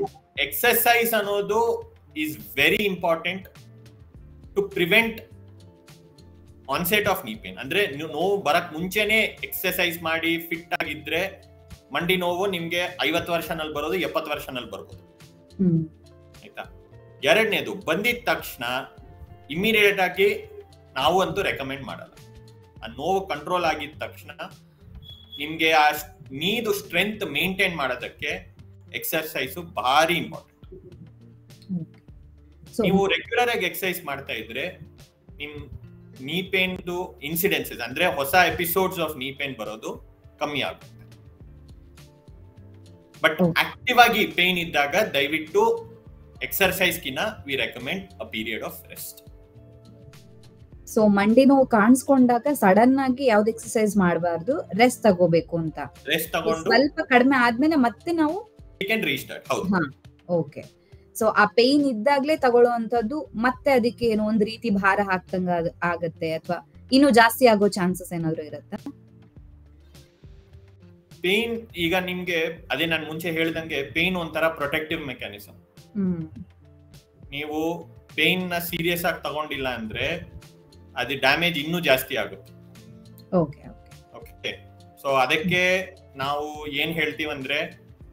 ಎಕ್ಸರ್ಸೈಸ್ ಅನ್ನೋದು is very important to prevent onset of knee pain. ಅಂದ್ರೆ ನೀವು ನೋವು ಬರಕ್ ಮುಂಚೆನೆ ಎಕ್ಸರ್ಸೈಸ್ ಮಾಡಿ ಫಿಟ್ ಆಗಿದ್ರೆ ಮಂಡಿ ನೋವು ನಿಮ್ಗೆ 50 ವರ್ಷನಲ್ಲಿ ಬರೋದು 70 ವರ್ಷನಲ್ಲಿ ಬರ್ಬೋದು, ಆಯ್ತಾ? 2ನೇದು, ಬಂದಿದ ತಕ್ಷಣ ಇಮಿಡಿಯೇಟ್ ಆಗಿ ನಾವು ಅಂತೂ ರೆಕಮೆಂಡ್ ಮಾಡಲ್ಲ. ಆ ನೋವು ಕಂಟ್ರೋಲ್ ಆಗಿದ ತಕ್ಷಣ ನಿಮ್ಗೆ ಆ ನೀದು ಸ್ಟ್ರೆಂತ್ ಮೇಂಟೈನ್ ಮಾಡೋದಕ್ಕೆ ಎಕ್ಸರ್ಸೈಸ್ ಭಾರಿ ಇಂಪಾರ್ಟೆಂಟ್. ನೀವು ರೆಗ್ಯುಲರ್ ಆಗಿ ಎಕ್ಸರ್ಸೈಸ್ ಮಾಡ್ತಾ ಇದ್ರೆ ನಿಮ್ ನೀ ಪೇನ್ ಇನ್ಸಿಡೆನ್ಸಸ್ ಅಂದ್ರೆ ಹೊಸ ಎಪಿಸೋಡ್ಸ್ ಆಫ್ ನೀ ಪೇನ್ ಬರೋದು ಕಮ್ಮಿ ಆಗುತ್ತೆ. ಬಟ್ ಆಕ್ಟಿವ್ ಆಗಿ ಪೇನ್ ಇದ್ದಾಗ ದಯವಿಟ್ಟು ಎಕ್ಸರ್ಸೈಸ್ ಕಿನ್ನ we recommend a period of rest. So ಮಂಡಿ ನೋವು ಕಾಣಿಸ್ಕೊಂಡಾಗ ಸಡನ್ ಆಗಿ ಯಾವ್ದು ಎಕ್ಸರ್ಸೈಸ್ ಮಾಡಬಾರ್ದು, ರೆಸ್ಟ್ ತಗೋಬೇಕು ಅಂತ. ರೆಸ್ಟ್ ತಗೊಂಡು ಸ್ವಲ್ಪ ಕಡಿಮೆ ಆದ್ಮೇಲೆ ಮತ್ತೆ ನಾವು ರೀಸ್ಟಾರ್ಟ್. ಹೌದು, ಓಕೆ. ಸೊ ಆ ಪೇನ್ ಇದ್ದಾಗ್ಲೇ ತಗೊಳ್ಳುವಂತದ್ದು, ಮತ್ತೆ ಅದಕ್ಕೆ ಏನೋ ಒಂದ್ ರೀತಿ ಭಾರ ಹಾಕ್ತಂಗ ಆಗತ್ತೆ, ಅಥವಾ ಇನ್ನು ಜಾಸ್ತಿ ಆಗೋ ಚಾನ್ಸಸ್ ಏನಾದ್ರು ಇರುತ್ತಾ? ಪೇನ್ ಈಗ ನಿಮ್ಗೆ ಅದೇ ನಾನು ಮುಂಚೆ ಹೇಳ್ದಂಗೆ ಪೇನ್ ಒಂಥರ ಪ್ರೊಟೆಕ್ಟಿವ್ ಮೆಕ್ಯಾನಿಸಮ್. ನೀವು ಪೇನ್ ನ ಸೀರಿಯಸ್ ಆಗಿ ತಗೊಂಡಿಲ್ಲ ಅಂದ್ರೆ ಅದು ಡ್ಯಾಮೇಜ್ ಇನ್ನೂ ಜಾಸ್ತಿ ಆಗುತ್ತೆ. ಓಕೆ, ಸೊ ಅದಕ್ಕೆ ನಾವು ಏನ್ ಹೇಳ್ತೀವಂದ್ರೆ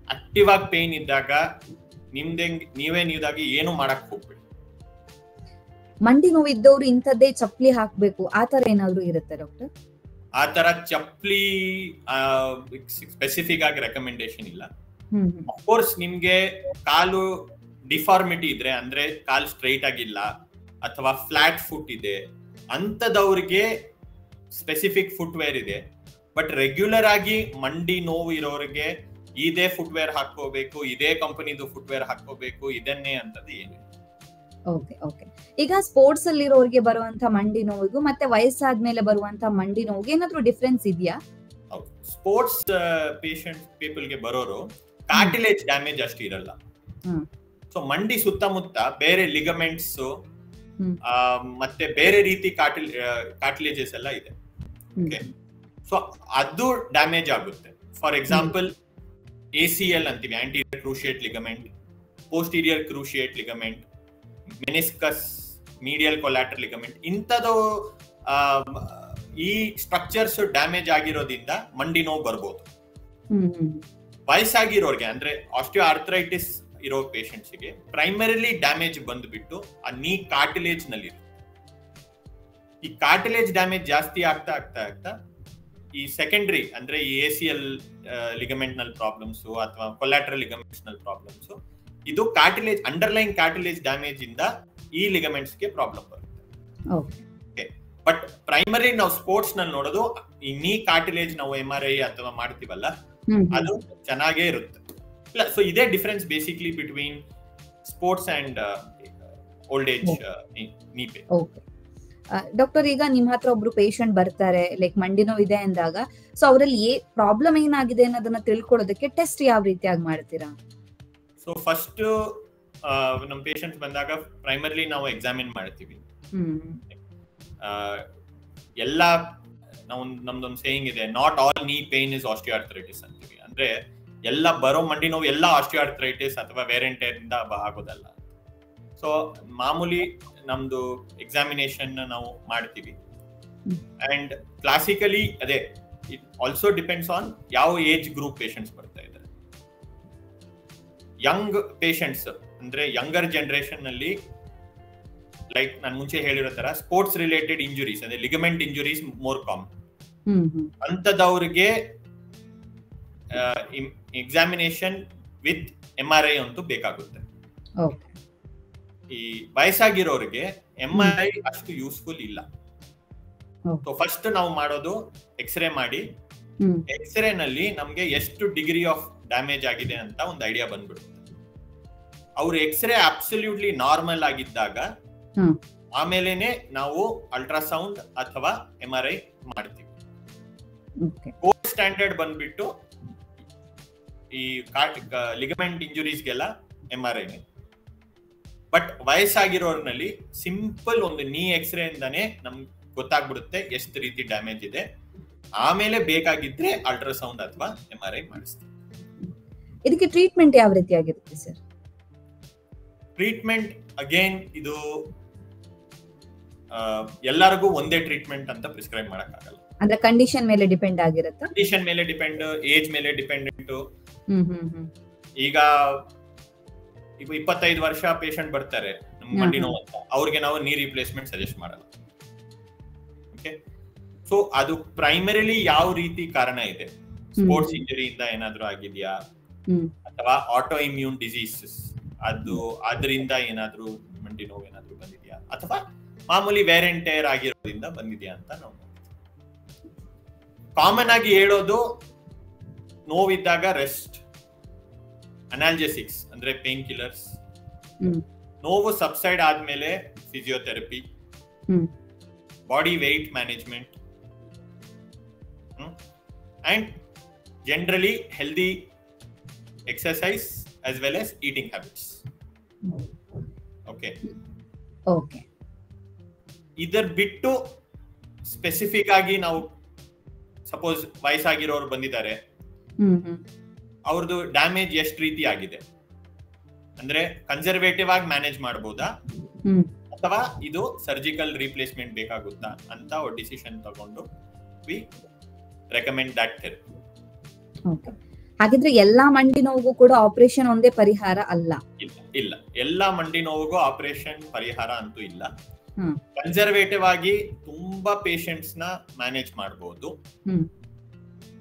ಆಕ್ಟಿವ್ ಆಗಿ ಪೇನ್ ಇದ್ದಾಗ ನೀದಾಗಿ ಏನು ಮಾಡಕ್ ಹೋಗ್ಬೇಡಿ. ಮಂಡಿ ನೋವು ಇದ್ದವ್ರು ಇಂಥದ್ದೇ ಚಪ್ಪಲಿ ಹಾಕ್ಬೇಕು, ಆತರ ಏನಾದ್ರು ಇರುತ್ತೆ ಡಾಕ್ಟರ್? ಆತರ ಚಪ್ಪಲಿ ಸ್ಪೆಸಿಫಿಕ್ ಆಗಿ ರೆಕಮೆಂಡೇಶನ್ ಇಲ್ಲ. ಅಫ್ಕೋರ್ಸ್ ನಿಮ್ಗೆ ಕಾಲು ಡಿಫಾರ್ಮಿಟಿ ಇದ್ರೆ, ಅಂದ್ರೆ ಕಾಲು ಸ್ಟ್ರೈಟ್ ಆಗಿಲ್ಲ ಅಥವಾ ಫ್ಲಾಟ್ ಫುಟ್ ಇದೆ, ಅಂತದವ್ರಿಗೆ ಸ್ಪೆಸಿಫಿಕ್ ಫುಟ್ವೇರ್ ಇದೆ. ಬಟ್ ರೆಗ್ಯುಲರ್ ಆಗಿ ಮಂಡಿ ನೋವು ಇರೋರಿಗೆ ಇದೇ ಫುಟ್ವೇರ್ ಹಾಕೋಬೇಕು, ಇದೇ ಕಂಪನಿದು ಫುಟ್ವೇರ್ ಹಾಕೋಬೇಕು, ಇದನ್ನೇ ಅಂತದ್ದು ಏನು. ಓಕೆ. ಈಗ ಸ್ಪೋರ್ಟ್ಸ್ ಅಲ್ಲಿ ಇರೋರಿಗೆ ಬರುವಂತ ಮಂಡಿ ನೋವಿಗೂ ಮತ್ತೆ ವಯಸ್ಸಾದ್ಮೇಲೆ ಬರುವಂತ ಮಂಡಿ ನೋವಿಗೆ ಏನಾದ್ರೂ ಡಿಫ್ರೆನ್ಸ್ ಇದೆಯಾ? ಸ್ಪೋರ್ಟ್ಸ್ ಪೀಪಲ್ಗೆ ಬರೋರು ಕಾರ್ಟಿಲೇಜ್ ಡ್ಯಾಮೇಜ್ ಅಷ್ಟು ಇರಲ್ಲ. ಸೊ ಮಂಡಿ ಸುತ್ತಮುತ್ತ ಬೇರೆ ಲಿಗಮೆಂಟ್ಸ್ ಹ್ಮ್. ಮತ್ತೆ ಬೇರೆ ರೀತಿ ಕಾರ್ಟಿಲೇಜಸ್ ಎಲ್ಲ ಇದೆ. ಓಕೆ, ಸೊ ಅದು ಡ್ಯಾಮೇಜ್ ಆಗುತ್ತೆ. ಫಾರ್ ಎಕ್ಸಾಂಪಲ್ ACL ಅಂತೀವಿ, anterior cruciate ligament, posterior cruciate ligament, meniscus, medial collateral ligament, ಇಂಥದ್ದು ಈ ಸ್ಟ್ರಕ್ಚರ್ಸ್ ಡ್ಯಾಮೇಜ್ ಆಗಿರೋದ್ರಿಂದ ಮಂಡಿ ನೋವು ಬರ್ಬೋದು. ವಯಸ್ಸಾಗಿರೋರ್ಗೆ ಅಂದ್ರೆ ಆಸ್ಟಿಯೋ ಆರ್ಥರೈಟಿಸ್ ಇರೋ ಪೇಷಂಟ್ಸ್ಗೆ ಪ್ರೈಮರಿಲಿ ಡ್ಯಾಮೇಜ್ ಬಂದ್ಬಿಟ್ಟು ಆ ನೀ ಕಾರ್ಟಿಲೇಜ್ ನಲ್ಲಿ ಇರುತ್ತೆ. ಈ ಕಾರ್ಟಿಲೇಜ್ ಡ್ಯಾಮೇಜ್ ಜಾಸ್ತಿ ಆಗ್ತಾ ಆಗ್ತಾ ಆಗ್ತಾ ಈ ಸೆಕೆಂಡರಿ ಅಂದ್ರೆ ಈ ACL ಲಿಗಮೆಂಟ್ ನಲ್ಲಿ ಪ್ರಾಬ್ಲಮ್ಸ್ ಅಥವಾ ಕೊಲ್ಯಾಟರಲ್ ಲಿಗಮೆಂಟ್ಸ್ ನಲ್ಲಿ ಪ್ರಾಬ್ಲಮ್ಸ್, ಇದು ಕಾರ್ಟಿಲೇಜ್ ಅಂಡರ್ಲೈನ್ ಕಾರ್ಟಿಲೇಜ್ ಡ್ಯಾಮೇಜ್ ಇಂದ ಈ ಲಿಗಮೆಂಟ್ಸ್ ಗೆ ಪ್ರಾಬ್ಲಮ್ ಬರುತ್ತೆ. ಬಟ್ ಪ್ರೈಮರಿ ನಾವು ಸ್ಪೋರ್ಟ್ಸ್ ನಲ್ಲಿ ನೋಡೋದು ಈ ನೀ ಕಾರ್ಟಿಲೇಜ್ ನಾವು MRI ಅಥವಾ ಮಾಡ್ತೀವಲ್ಲ, ಅದು ಚೆನ್ನಾಗೇ ಇರುತ್ತೆ. ಇಲ್ಲ, ಸೊ ಇದೇ difference basically between sports and old age ನೀ ಪೇನ್. ಡಾಕ್ಟರ್, ಈಗ ನಿಮ್ ಹತ್ರ ಒಬ್ರು ಪೇಷಂಟ್ ಬರ್ತಾರೆ, ಲೈಕ್ ಮಂಡಿ ನೋವು ಇದೆ ಅಂದಾಗ, ಸೊ ಅವರಲ್ಲಿ ಪ್ರಾಬ್ಲಮ್ ಏನಾಗಿದೆ ಅನ್ನೋದನ್ನ ತಿಳ್ಕೊಳ್ಳೋದಕ್ಕೆ ಟೆಸ್ಟ್ ಯಾವ ರೀತಿಯಾಗಿ ಮಾಡ್ತೀರಾ? ಸೊ ಫಸ್ಟ್ ನಮ್ ಪೇಷಂಟ್ಸ್ ಬಂದಾಗ ಪ್ರೈಮರ್ಲಿ ನಾವು ಎಕ್ಸಾಮಿನ್ ಮಾಡ್ತೀವಿ. ಎಲ್ಲ ನಮ್ದೊಂದು ಸೇಯಿಂಗ್ ಇದೆ, not all knee pain is osteoarthritis ಅಂತೀವಿ. ಅಂದ್ರೆ ಎಲ್ಲ ಬರೋ ಮಂಡಿ ನೋವು ಎಲ್ಲ ಆಸ್ಟಿಯೋಆರ್ಥರೈಟಿಸ್ ಅಥವಾ ವೇರ್ ಅಂಡ್ ಟೇರ್ ಇಂದ ಆಗೋದಲ್ಲ. ಸೊ ಮಾಮೂಲಿ ನಮ್ದು ಎಕ್ಸಾಮಿನೇಷನ್ ನಾವು ಮಾಡ್ತೀವಿ. ಅಂಡ್ ಕ್ಲಾಸಿಕಲಿ ಅದೇ, ಇಟ್ ಆಲ್ಸೋ ಡಿಪೆಂಡ್ಸ್ ಆನ್ ಯಾವ ಏಜ್ ಗ್ರೂಪ್ ಪೇಷಂಟ್ಸ್ ಬರ್ತಾ ಇದ್ದಾರೆ. ಯಂಗ್ ಪೇಷಂಟ್ಸ್ ಅಂದ್ರೆ ಯಂಗರ್ ಜನರೇಷನ್ ನಲ್ಲಿ, ಲೈಕ್ ನಾನು ಮುಂಚೆ ಹೇಳಿರೋ ತರ ಸ್ಪೋರ್ಟ್ಸ್ ರಿಲೇಟೆಡ್ ಇಂಜುರೀಸ್ ಅಂದ್ರೆ ಲಿಗಮೆಂಟ್ ಇಂಜುರೀಸ್ ಮೋರ್ ಕಾಮನ್. ಅಂತದವ್ರಿಗೆ ಎಕ್ಸಾಮಿನೇಷನ್ ವಿತ್ MRI ಅಂತೂ ಬೇಕಾಗುತ್ತೆ. ಈ ವಯಸ್ಸಾಗಿರೋರಿಗೆ MRI ಅಷ್ಟು ಯೂಸ್ಫುಲ್ ಇಲ್ಲ. ಸೊ ಫಸ್ಟ್ ನಾವು ಮಾಡೋದು ಎಕ್ಸ್ರೇ ಮಾಡಿ, ಎಕ್ಸ್ರೇ ನಲ್ಲಿ ನಮ್ಗೆ ಎಷ್ಟು ಡಿಗ್ರಿ ಆಫ್ ಡ್ಯಾಮೇಜ್ ಆಗಿದೆ ಅಂತ ಒಂದು ಐಡಿಯಾ ಬಂದ್ಬಿಡುತ್ತೆ. ಅವ್ರು ಎಕ್ಸ್ರೇ ಅಬ್ಸಲ್ಯೂಟ್ಲಿ ನಾರ್ಮಲ್ ಆಗಿದ್ದಾಗ ಆಮೇಲೆನೆ ನಾವು ಅಲ್ಟ್ರಾಸೌಂಡ್ ಅಥವಾ MRI ಮಾಡ್ತೀವಿ. ಗೋಲ್ಡ್ ಸ್ಟ್ಯಾಂಡರ್ಡ್ ಬಂದ್ಬಿಟ್ಟು ಈ ಲಿಗಮೆಂಟ್ ಇಂಜುರೀಸ್ಗೆಲ್ಲ MRI. ಬಟ್ ವಯಸ್ಸಾಗಿರೋರ್ನಲ್ಲಿ ಸಿಂಪಲ್ ಒಂದು ನೀ ಎಕ್ಸ್ರೇ ಇಂದಾನೆ ನಮ್ಗೆ ಗೊತ್ತಾಗ್ಬಿಡುತ್ತೆ ಎಷ್ಟು ರೀತಿ ಡ್ಯಾಮೇಜ್ ಇದೆ. ಆಮೇಲೆ ಬೇಕಾಗಿದ್ರೆ ಅಲ್ಟ್ರಾಸೌಂಡ್ ಅಥವಾ MRI ಮಾಡಿಸ್ತೀವಿ. ಇದಕ್ಕೆ ಟ್ರೀಟ್ಮೆಂಟ್ ಯಾವ ರೀತಿ ಆಗಿರುತ್ತೆ ಸರ್? ಟ್ರೀಟ್ಮೆಂಟ್ ಅಗೇನ್ ಇದು ಎಲ್ಲರಿಗೂ ಒಂದೇ ಟ್ರೀಟ್ಮೆಂಟ್ ಅಂತ ಪ್ರಿಸ್ಕ್ರೈಬ್ ಮಾಡಕ್ ಆಗಲ್ಲ. ಅಂದ್ರೆ ಕಂಡೀಷನ್ ಮೇಲೆ ಡಿಪೆಂಡ್ ಆಗಿರುತ್ತೆ. ಕಂಡೀಷನ್ ಮೇಲೆ ಡಿಪೆಂಡ್, ಏಜ್ ಮೇಲೆ ಡಿಪೆಂಡೆಂಟ್. ಈಗ 25 ವರ್ಷ ಪೇಷಂಟ್ ಬರ್ತಾರೆ ನಮ್ಗೆ ಮಂಡಿ ನೋವು ಅಂತ, ಅವ್ರಿಗೆ ನಾವು ನೀ ರಿಪ್ಲೇಸ್ಮೆಂಟ್ ಸಜೆಸ್ಟ್ ಮಾಡಲ್ಲ. ಓಕೆ, ಸೊ ಅದು ಪ್ರೈಮರಿಲಿ ಯಾವ ರೀತಿ ಕಾರಣ ಇದೆ, ಸ್ಪೋರ್ಟ್ಸ್ ಇಂಜುರಿಯಿಂದ ಏನಾದ್ರೂ ಆಗಿದ್ಯಾ ಅಥವಾ ಆಟೋ ಇಮ್ಯೂನ್ ಡಿಸೀಸಸ್ ಅದರಿಂದ ಏನಾದ್ರೂ ಮಂಡಿ ನೋವು ಏನಾದ್ರೂ ಬಂದಿದ್ಯಾ ಅಥವಾ ಮಾಮೂಲಿ ವೇರ್ ಅಂಡ್ ಟೇರ್ ಆಗಿರೋದ್ರಿಂದ ಬಂದಿದ್ಯಾ ಅಂತ ನಾವು ಕಾಮನ್ ಆಗಿ ಹೇಳೋದು. ನೋವಿದ್ದಾಗ ರೆಸ್ಟ್, ಅನಾಲ್ಜೆಸಿಕ್ಸ್ ಅಂದ್ರೆ ಪೇನ್ ಕಿಲ್ಲರ್ಸ್, ನೋವು ಸಬ್ಸೈಡ್ ಆದ್ಮೇಲೆ physiotherapy, body weight management, and generally healthy exercise as well as eating habits. Okay. ಇದರ್ ಬಿಟ್ಟು ಸ್ಪೆಸಿಫಿಕ್ ಆಗಿ ನಾವು ಸಪೋಸ್ ವಯಸ್ಸಾಗಿರೋರು ಬಂದಿದ್ದಾರೆ, ಅವ್ರದ್ದು ಡ್ಯಾಮೇಜ್ ಎಷ್ಟು ರೀತಿ ಆಗಿದೆ ಅಂದ್ರೆ ಕನ್ಸರ್ವೇಟಿವ್ ಆಗಿ ಮ್ಯಾನೇಜ್ ಮಾಡಬಹುದಾ ಅಥವಾ ಇದು ಸರ್ಜಿಕಲ್ ರಿಪ್ಲೇಸ್ಮೆಂಟ್ ಬೇಕಾಗುತ್ತಾ ಅಂತ ಡಿಸಿಷನ್ ತಗೊಂಡು ವಿ ರೆಕಮೆಂಡ್ ದಟ್ ಥೆರಪಿ. ಹಾಗಿದ್ರೆ ಎಲ್ಲಾ ಮಂಡಿ ನೋವಿಗೂ ಕೂಡ ಆಪರೇಷನ್ ಒಂದೇ ಪರಿಹಾರ ಅಲ್ಲ? ಇಲ್ಲ, ಎಲ್ಲಾ ಮಂಡಿ ನೋವಿಗೂ ಆಪರೇಷನ್ ಪರಿಹಾರ ಅಂತೂ ಇಲ್ಲ. ಕನ್ಸರ್ವೇಟಿವ್ ಆಗಿ ತುಂಬಾ ಪೇಷಂಟ್ಸ್ ನ ಮ್ಯಾನೇಜ್ ಮಾಡಬಹುದು.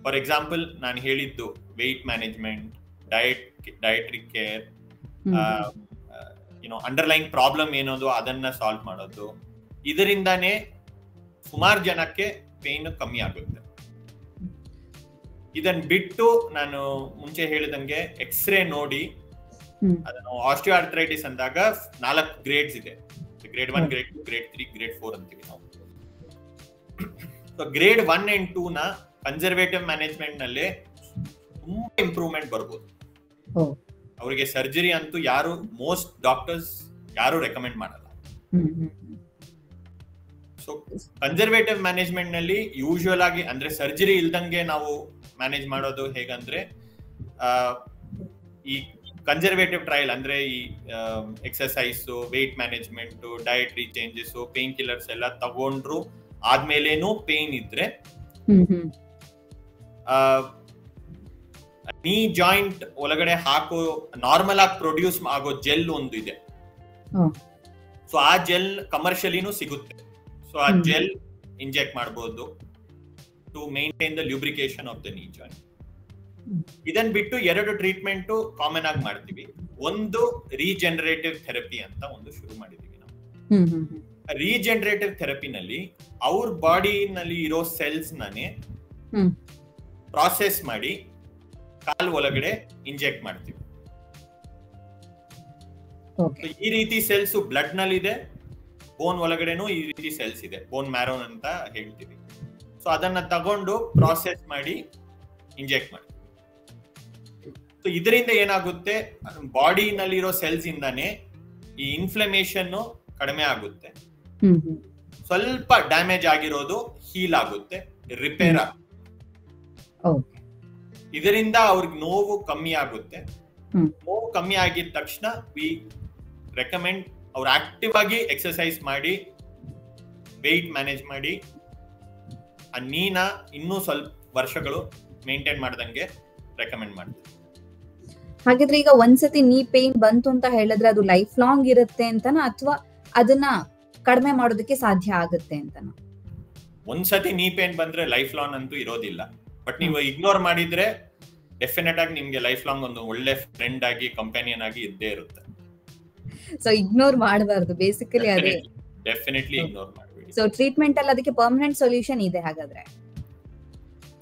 ಫಾರ್ ಎಕ್ಸಾಂಪಲ್ ನಾನು ಹೇಳಿದ್ದು weight management, dietary care, underline problem ಏನೋದು ಅದನ್ನ ಸಾಲ್ವ್ ಮಾಡೋದು, ಇದರಿಂದಾನೇ ಸುಮಾರು ಜನಕ್ಕೆ ಪೇನ್ ಕಮ್ಮಿ ಆಗುತ್ತೆ. ಇದನ್ನ ಬಿಟ್ಟು ನಾನು ಮುಂಚೆ ಹೇಳಿದಂಗೆ ಎಕ್ಸ್ರೇ ನೋಡಿ ಅದನ್ನು ಆಸ್ಟಿಯೋ ಆರ್ಥರೈಟಿಸ್ ಅಂದಾಗ 4 ಗ್ರೇಡ್ಸ್ ಇದೆ. ಗ್ರೇಡ್ 1, ಗ್ರೇಡ್ 2, ಗ್ರೇಡ್ 3, ಗ್ರೇಡ್ 4 ಅಂತೀವಿ ನಾವು. ಸೊ ಗ್ರೇಡ್ 1 and 2 ನ ಕನ್ಸರ್ವೇಟಿವ್ ಮ್ಯಾನೇಜ್ಮೆಂಟ್ ನಲ್ಲಿ ತುಂಬಾ ಇಂಪ್ರೂವ್ಮೆಂಟ್ ಬರ್ಬೋದು. ಅವರಿಗೆ ಸರ್ಜರಿ ಅಂತೂ ಯಾರು ಮೋಸ್ಟ್ ಡಾಕ್ಟರ್ಸ್ ಯಾರು ರೆಕಮೆಂಡ್ ಮಾಡಲ್ಲ. ಸೊ ಕನ್ಸರ್ವೇಟಿವ್ ಮ್ಯಾನೇಜ್ಮೆಂಟ್ ನಲ್ಲಿ ಯೂಶುವಲ್ ಆಗಿ ಅಂದ್ರೆ ಸರ್ಜರಿ ಇಲ್ದಂಗೆ ನಾವು ಮ್ಯಾನೇಜ್ ಮಾಡೋದು ಹೇಗಂದ್ರೆ ಈ ಕನ್ಸರ್ವೇಟಿವ್ ಟ್ರಯಲ್ ಅಂದ್ರೆ ಈ exercise, weight management, dietary changes, painkillers ಎಲ್ಲ ತಗೊಂಡ್ರು ಆದ್ಮೇಲೇನು ಪೇನ್ ಇದ್ರೆ ನೀ ಜಾಯಿಂಟ್ ಒಳಗಡೆ ಹಾಕೋ ನಾರ್ಮಲ್ ಆಗಿ ಪ್ರೊಡ್ಯೂಸ್ ಆಗೋ ಜೆಲ್ ಒಂದು ಇದೆ. ಸೊ ಆ ಜೆಲ್ ಕಮರ್ಷಿಯಲಿನೂ ಸಿಗುತ್ತೆ. ಸೊ ಆ ಜೆಲ್ ಇಂಜೆಕ್ಟ್ ಮಾಡಬಹುದು to maintain the lubrication of the knee joint. ಇದನ್ ಬಿಟ್ಟು 2 ಟ್ರೀಟ್ಮೆಂಟ್ ಕಾಮನ್ ಆಗಿ ಮಾಡ್ತೀವಿ. ಒಂದು ರೀಜನರೇಟಿವ್ ಥೆರಪಿ ಅಂತ ಒಂದು ಶುರು ಮಾಡಿದೀವಿ ನಾವು. ರೀಜನರೇಟಿವ್ ಥೆರಪಿನಲ್ಲಿ ಅವ್ರ ಬಾಡಿನಲ್ಲಿ ಇರೋ ಸೆಲ್ಸ್ ನಾನೇ ಪ್ರಾಸೆಸ್ ಮಾಡಿ ಕಾಲ್ ಒಳಗಡೆ ಇಂಜೆಕ್ಟ್ ಮಾಡ್ತೀವಿ. ಈ ರೀತಿ ಸೆಲ್ಸ್ ಬ್ಲಡ್ ನಲ್ಲಿ ಇದೆ, ಬೋನ್ ಒಳಗಡೆನೂ ಈ ರೀತಿ ಸೆಲ್ಸ್ ಇದೆ, ಬೋನ್ ಮ್ಯಾರೋನ್ ಅಂತ ಹೇಳ್ತೀವಿ. ಸೊ ಅದನ್ನ ತಗೊಂಡು ಪ್ರಾಸೆಸ್ ಮಾಡಿ ಇಂಜೆಕ್ಟ್ ಮಾಡಿ. ಸೊ ಇದರಿಂದ ಏನಾಗುತ್ತೆ, ಬಾಡಿನಲ್ಲಿರೋ ಸೆಲ್ಸ್ ಇಂದಾನೆ ಈ ಇನ್ಫ್ಲಮೇಷನ್ ಕಡಿಮೆ ಆಗುತ್ತೆ, ಸ್ವಲ್ಪ ಡ್ಯಾಮೇಜ್ ಆಗಿರೋದು ಹೀಲ್ ಆಗುತ್ತೆ, ರಿಪೇರ್ ಆಗುತ್ತೆ. ಇದರಿಂದ ಅವ್ರಿಗೆ ನೋವು ಕಮ್ಮಿ ಆಗುತ್ತೆ. ನೋವು ಕಮ್ಮಿ ಆಗಿದ ತಕ್ಷಣ ವಿ ರೆಕಮೆಂಡ್ ಅವ್ರು ಆಕ್ಟಿವ್ ಆಗಿ ಎಕ್ಸರ್ಸೈಸ್ ಮಾಡಿ, ವೆಯ್ಟ್ ಮ್ಯಾನೇಜ್ ಮಾಡಿ, ಆ ನೀನ ಇನ್ನೂ ಸ್ವಲ್ಪ ವರ್ಷಗಳು ಮೇಂಟೈನ್ ಮಾಡ್ದಂಗೆ ರೆಕಮೆಂಡ್ ಮಾಡ್ತೀವಿ. ಹಾಗಿದ್ರೆ ಈಗ ಒಂದ್ಸತಿ ನೀ ಪೇನ್ ಬಂತು ಅಂತ ಹೇಳಿದ್ರೆ ಅದು ಲೈಫ್ ಲಾಂಗ್ ಇರುತ್ತೆ ಅಂತನ, ಅಥವಾ ಅದನ್ನ ಕಡಿಮೆ ಮಾಡೋದಕ್ಕೆ ಸಾಧ್ಯ ಆಗುತ್ತೆ ಅಂತನ? ಒಂದ್ಸತಿ ನೀ ಪೇನ್ ಬಂದ್ರೆ ಲೈಫ್ ಲಾಂಗ್ ಅಂತೂ ಇರೋದಿಲ್ಲ. ಬಟ್ ನೀವು ಇಗ್ನೋರ್ ಮಾಡಿದ್ರೆ ಡೆಫಿನೆಟ್ ಆಗಿ ನಿಮ್ಗೆ ಲೈಫ್ ಲಾಂಗ್ ಒಂದು ಒಳ್ಳೆ ಫ್ರೆಂಡ್ ಆಗಿ, ಕಂಪ್ಯಾನಿಯನ್ ಆಗಿ ಇದ್ದೇ ಇರುತ್ತೆ. ಸೊ ಇಗ್ನೋರ್ ಮಾಡಬಾರ್ದು ಬೇಸಿಕಲಿ. ಅದೇ ಡೆಫಿನೆಟ್ಲಿ ಇಗ್ನೋರ್ ಮಾಡಬೇಡಿ. ಸೊ ಟ್ರೀಟ್ಮೆಂಟ್ ಅಲ್ಲಿ ಅದಕ್ಕೆ ಪರ್ಮನೆಂಟ್ ಸೊಲ್ಯೂಷನ್ ಇದೆ ಹಾಗಾದ್ರೆ?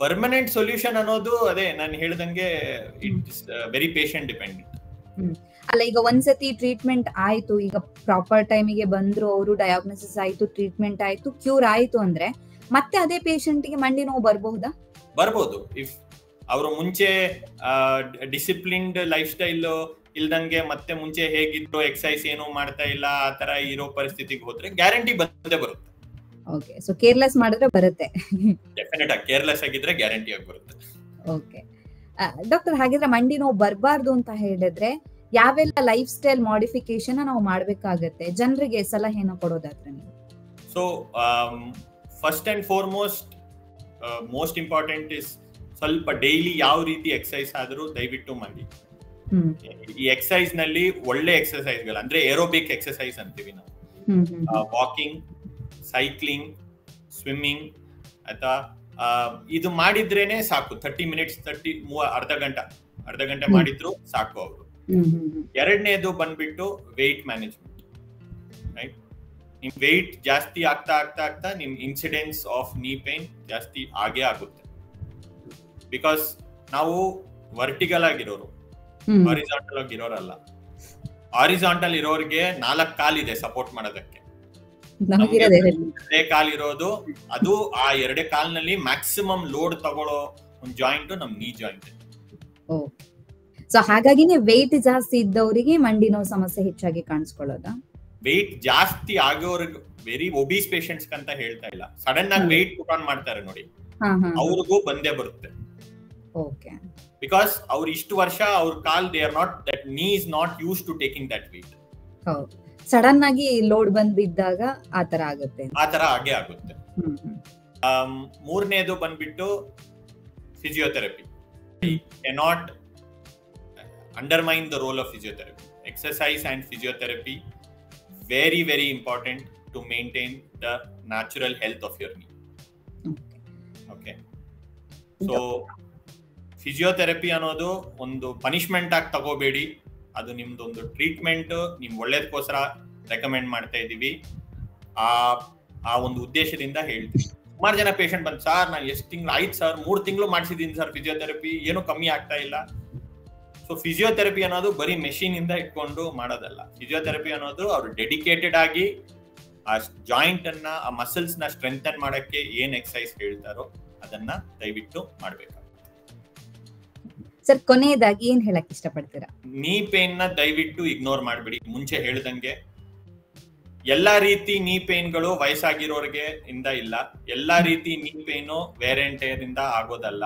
ಪರ್ಮನೆಂಟ್ ಸೊಲ್ಯೂಷನ್ ಅನ್ನೋದು ಅದೇ ನಾನು ಹೇಳ್ದಂಗೆ it is very patient dependent. ಅಲ್ಲ, ಈಗ ಒಂದ್ಸತಿ ಟ್ರೀಟ್ಮೆಂಟ್ ಆಯ್ತು, ಈಗ ಪ್ರಾಪರ್ ಟೈಮಿಗೆ ಬಂದ್ರು, ಅವರು ಡಯಾಗ್ನೋಸಿಸ್ ಆಯ್ತು, ಟ್ರೀಟ್ಮೆಂಟ್ ಆಯ್ತು, ಕ್ಯೂರ್ ಆಯ್ತು ಅಂದ್ರೆ ಮತ್ತೆ ಅದೇ ಪೇಷಂಟ್ ಗೆ ಮಂಡಿ ನೋವು ಬರ್ಬಹುದಾ? ಬರ್ಬೋದು. ಇಫ್ ಅವರು ಮುಂಚೆ ಡಿಸಿಪ್ಲಿನ್ಡ್ ಲೈಫ್ ಸ್ಟೈಲ್ ಇಲ್ದಂಗೆ ಮತ್ತೆ ಮುಂಚೆ ಹೇಗಿದ್ರು ಎಕ್ಸರ್ಸೈಸ್ ಏನು ಮಾಡ್ತಾ ಇಲ್ಲ ಆ ತರ ಇರೋ ಪರಿಸ್ಥಿತಿಗೆ ಹೋದ್ರೆ ಗ್ಯಾರಂಟಿ ಬಂದೇ ಬರುತ್ತೆ. ಓಕೆ, ಸೊ ಕೇರ್ಲೆಸ್ ಮಾಡಿದ್ರೆ ಬರುತ್ತೆ. ಡೆಫಿನೆಟ್ ಆಗಿ ಕೇರ್ಲೆಸ್ ಆಗಿದ್ರೆ ಗ್ಯಾರಂಟಿ ಆಗಿ ಬರುತ್ತೆ. ಓಕೆ ಡಾಕ್ಟರ್, ಹಾಗಿದ್ರೆ ಮಂಡಿ ನೋವು ಬರಬಾರ್ದು ಅಂತ ಹೇಳಿದ್ರೆ ಯಾವೆಲ್ಲ ಲೈಫ್ ಸ್ಟೈಲ್ ಮಾಡಿಫಿಕೇಶನ್ ನಾವು ಮಾಡ್ಬೇಕಾಗತ್ತೆ ಜನರಿಗೆ ಸಲಹೆನ ಕೊಡೋದಾದ್ರೆ ನೀವು? So first and foremost most important is ಸ್ವಲ್ಪ ಡೈಲಿ ಯಾವ ರೀತಿ ಎಕ್ಸರ್ಸೈಸ್ ಆದ್ರೂ ದಯವಿಟ್ಟು ಮಾಡಿ. ಈ ಎಕ್ಸರ್ಸೈಸ್ ನಲ್ಲಿ ಒಳ್ಳೆ ಎಕ್ಸರ್ಸೈಸ್ ಗಳು ಅಂದ್ರೆ ಏರೋಬಿಕ್ ಎಕ್ಸರ್ಸೈಸ್ ಅಂತೀವಿ ನಾವು. ವಾಕಿಂಗ್, ಸೈಕ್ಲಿಂಗ್, ಸ್ವಿಮ್ಮಿಂಗ್ ಅಥವಾ ಇದು ಮಾಡಿದ್ರೇನೆ ಸಾಕು. 30 ಮಿನಿಟ್ಸ್, ಅರ್ಧ ಗಂಟೆ ಮಾಡಿದ್ರು ಸಾಕು ಅವರು. ಎರಡನೇದು ಬಂದ್ಬಿಟ್ಟು ವೆಯ್ಟ್ ಮ್ಯಾನೇಜ್ಮೆಂಟ್. ರೈಟ್, ನಿಮ್ ವೆಯ್ಟ್ ಜಾಸ್ತಿ ಆಗ್ತಾ ಆಗ್ತಾ ಆಗ್ತಾ ನಿಮ್ ಇನ್ಸಿಡೆನ್ಸ್ ಆಫ್ ನೀ ಪೇನ್ ಜಾಸ್ತಿ ಆಗೇ ಆಗುತ್ತೆ. ಬಿಕಾಸ್ ನಾವು ವರ್ಟಿಕಲ್ ಆಗಿರೋರು, ಹಾರಿಜಾಂಟಲ್ ಆಗಿರೋರಲ್ಲ. ಹಾರಿಜಾಂಟಲ್ ಇರೋರಿಗೆ 4 ಕಾಲಿದೆ ಸಪೋರ್ಟ್ ಮಾಡೋದಕ್ಕೆ, ಎರಡೇ ಕಾಲ್ ಇರೋದು. ಅದು ಆ 2 ಕಾಲ್ನಲ್ಲಿ ಮ್ಯಾಕ್ಸಿಮಮ್ ಲೋಡ್ ತಗೊಳ್ಳೋ ಒಂದು ಜಾಯಿಂಟ್ ನಮ್ ನೀ ಜಾಯಿಂಟ್. ಸೊ ಹಾಗಾಗಿನೇ ವೆಯ್ಟ್ ಜಾಸ್ತಿ ಇದ್ದವರಿಗೆ ಮಂಡಿ ನೋವು ಸಮಸ್ಯೆ ಹೆಚ್ಚಾಗಿ ಕಾಣಿಸ್ಕೊಳ್ಳೋದಾ? ವೆಯ್ಟ್ ಜಾಸ್ತಿ ಆಗೋರ್ಗೆ, ವೆರಿ ಒಬೀಸ್ ಪೇಷಂಟ್ಸ್ ಅಂತ ಹೇಳ್ತಾ ಇಲ್ಲ, ಸಡನ್ ಆಗಿ ವೆಯ್ಟ್ ಪುಟ್ ಆನ್ ಮಾಡ್ತಾರೆ ನೋಡಿ, ಅವ್ರಿಗೂ ಬಂದೇ ಬರುತ್ತೆ. ಓಕೆ, ಬಿಕಾಸ್ ಅವ್ರು ಇಷ್ಟು ವರ್ಷ ಅವ್ರ ಕಾಲ್ they are not, that knee is not use to taking that weight. Sudden ಆಗಿ ಲೋಡ್ ಬಂದ್ ಬಿದ್ದಾಗ ಆತರ ಆಗುತ್ತೆ, ಆತರ ಆಗೇ ಆಗುತ್ತೆ. ಮೂರನೇದು ಬಂದ್ಬಿಟ್ಟು physiotherapy. cannot undermine the role of physiotherapy. Exercise and physiotherapy very very important to maintain the natural health of your knee. Okay, so physiotherapy ಅನ್ನೋದು ಒಂದು ಪನಿಷ್ಮೆಂಟ್ ಆಗಿ ತಗೋಬೇಡಿ. ಅದು ನಿಮ್ದೊಂದು ಟ್ರೀಟ್ಮೆಂಟ್, ನಿಮ್ ಒಳ್ಳೇದಕ್ಕೋಸ್ಕರ ರೆಕಮೆಂಡ್ ಮಾಡ್ತಾ ಇದೀವಿ. ಆ ಒಂದು ಉದ್ದೇಶದಿಂದ ಹೇಳ್ತೀವಿ. ಸುಮಾರು ಜನ ಪೇಷಂಟ್ ಬಂದ್, ಸರ್ ನಾನು ಎಷ್ಟು ತಿಂಗಳು ಆಯ್ತು ಸರ್, 3 ತಿಂಗಳು ಮಾಡಿಸಿದೀನಿ ಸರ್ ಫಿಸಿಯೋಥೆರಪಿ, ಏನು ಕಮ್ಮಿ ಆಗ್ತಾ ಇಲ್ಲ. ಸೊ ಫಿಸಿಯೋಥೆರಪಿ ಅನ್ನೋದು ಬರೀ ಮೆಷಿನ್ ಇಂದ ಇಟ್ಕೊಂಡು ಮಾಡೋದಲ್ಲ. ಫಿಸಿಯೋಥೆರಪಿ ಅನ್ನೋದು ಅವ್ರು ಡೆಡಿಕೇಟೆಡ್ ಆಗಿ ಆ ಜಾಯಿಂಟ್ ಅನ್ನ, ಆ ಮಸಲ್ಸ್ ನ ಸ್ಟ್ರೆಂಥನ್ ಮಾಡಕ್ಕೆ ಏನ್ ಎಕ್ಸರ್ಸೈಸ್ ಹೇಳ್ತಾರೋ ಅದನ್ನ ದಯವಿಟ್ಟು ಮಾಡ್ಬೇಕು. ಸರ್, ಕೊನೆಯದಾಗಿ ಏನ್ ಹೇಳಕ್ ಇಷ್ಟಪಡ್ತೀರಾ? ನೀ ಪೇನ್ ನ ದಯವಿಟ್ಟು ಇಗ್ನೋರ್ ಮಾಡ್ಬಿಡಿ. ಮುಂಚೆ ಹೇಳ್ದಂಗೆ ಎಲ್ಲಾ ರೀತಿ ನೀ ಪೇನ್ಗಳು ವಯಸ್ಸಾಗಿರೋರ್ಗೆ ಇಂದ ಇಲ್ಲ. ಎಲ್ಲಾ ರೀತಿ ನೀ ಪೇನು ವೇರ್ ಅಂಡ್ ಟೇರ್ ಇಂದ ಆಗೋದಲ್ಲ.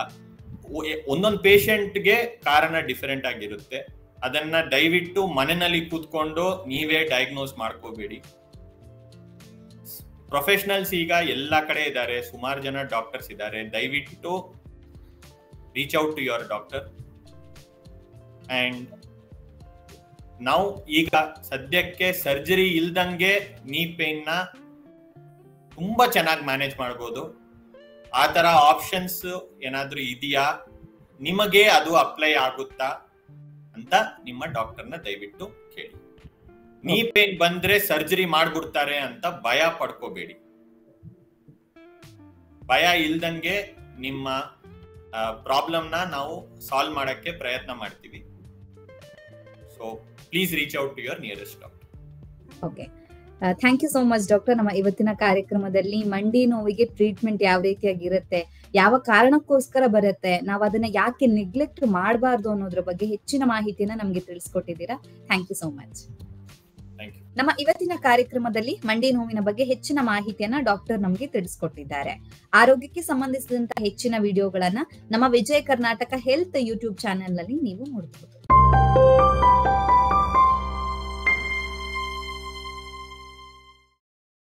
ಒಂದೊಂದು ಪೇಷಂಟ್ಗೆ ಕಾರಣ ಡಿಫರೆಂಟ್ ಆಗಿರುತ್ತೆ. ಅದನ್ನ ದಯವಿಟ್ಟು ಮನೆಯಲ್ಲಿ ಕೂತ್ಕೊಂಡು ನೀವೇ ಡಯಾಗ್ನೋಸ್ ಮಾಡ್ಕೋಬೇಡಿ. ಪ್ರೊಫೆಷನಲ್ಸ್ ಈಗ ಎಲ್ಲಾ ಕಡೆ ಇದ್ದಾರೆ, ಸುಮಾರು ಜನ ಡಾಕ್ಟರ್ಸ್ ಇದ್ದಾರೆ. ದಯವಿಟ್ಟು reach out to your doctor. And ನಾವು ಈಗ ಸದ್ಯಕ್ಕೆ ಸರ್ಜರಿ ಇಲ್ದಂಗೆ ನೀ ಪೇನ್ ನ ತುಂಬಾ ಚೆನ್ನಾಗಿ ಮ್ಯಾನೇಜ್ ಮಾಡ್ಬೋದು. ಆ ತರ ಆಪ್ಷನ್ಸ್ ಏನಾದ್ರೂ ಇದೆಯಾ, ನಿಮಗೆ ಅದು ಅಪ್ಲೈ ಆಗುತ್ತಾ ಅಂತ ನಿಮ್ಮ ಡಾಕ್ಟರ್ನ ದಯವಿಟ್ಟು ಕೇಳಿ. ನೀ ಪೇನ್ ಬಂದ್ರೆ ಸರ್ಜರಿ ಮಾಡ್ಬಿಡ್ತಾರೆ ಅಂತ ಭಯ ಪಡ್ಕೋಬೇಡಿ. ಭಯ ಇಲ್ದಂಗೆ ನಿಮ್ಮ ಪ್ರಾಬ್ಲಮ್ನ ನಾವು ಸಾಲ್ವ್ ಮಾಡಕ್ಕೆ ಪ್ರಯತ್ನ ಮಾಡ್ತೀವಿ. So please reach out to your nearest doctor. Okay, thank you so much doctor. ನಮ್ಮ ಇವತ್ತಿನ ಕಾರ್ಯಕ್ರಮದಲ್ಲಿ ಮಂಡಿ ನೋವಿಗೆ ಟ್ರೀಟ್ಮೆಂಟ್ ಯಾವ ರೀತಿಯಾಗಿರುತ್ತೆ, ಯಾವ ಕಾರಣಕ್ಕೋಸ್ಕರ ಬರುತ್ತೆ, ನಾವು ಅದನ್ನ ಯಾಕೆ ನೆಗ್ಲೆಕ್ಟ್ ಮಾಡಬಾರ್ದು ಅನ್ನೋದ್ರ ಬಗ್ಗೆ ಹೆಚ್ಚಿನ ಮಾಹಿತಿನ ನಮ್ಗೆ ತಿಳಿಸ್ಕೊಟ್ಟಿದ್ದೀರಾ. Thank you so much. ನಮ್ಮ ಇವತ್ತಿನ ಕಾರ್ಯಕ್ರಮದಲ್ಲಿ ಮಂಡಿ ನೋವಿನ ಬಗ್ಗೆ ಹೆಚ್ಚಿನ ಮಾಹಿತಿಯನ್ನ ಡಾಕ್ಟರ್ ನಮ್ಗೆ ತಿಳಿಸ್ಕೊಟ್ಟಿದ್ದಾರೆ. ಆರೋಗ್ಯಕ್ಕೆ ಸಂಬಂಧಿಸಿದಂತಹ ಹೆಚ್ಚಿನ ವಿಡಿಯೋಗಳನ್ನ ನಮ್ಮ Vijaya Karnataka health YouTube channel ನಲ್ಲಿ ನೀವು ನೋಡಬಹುದು.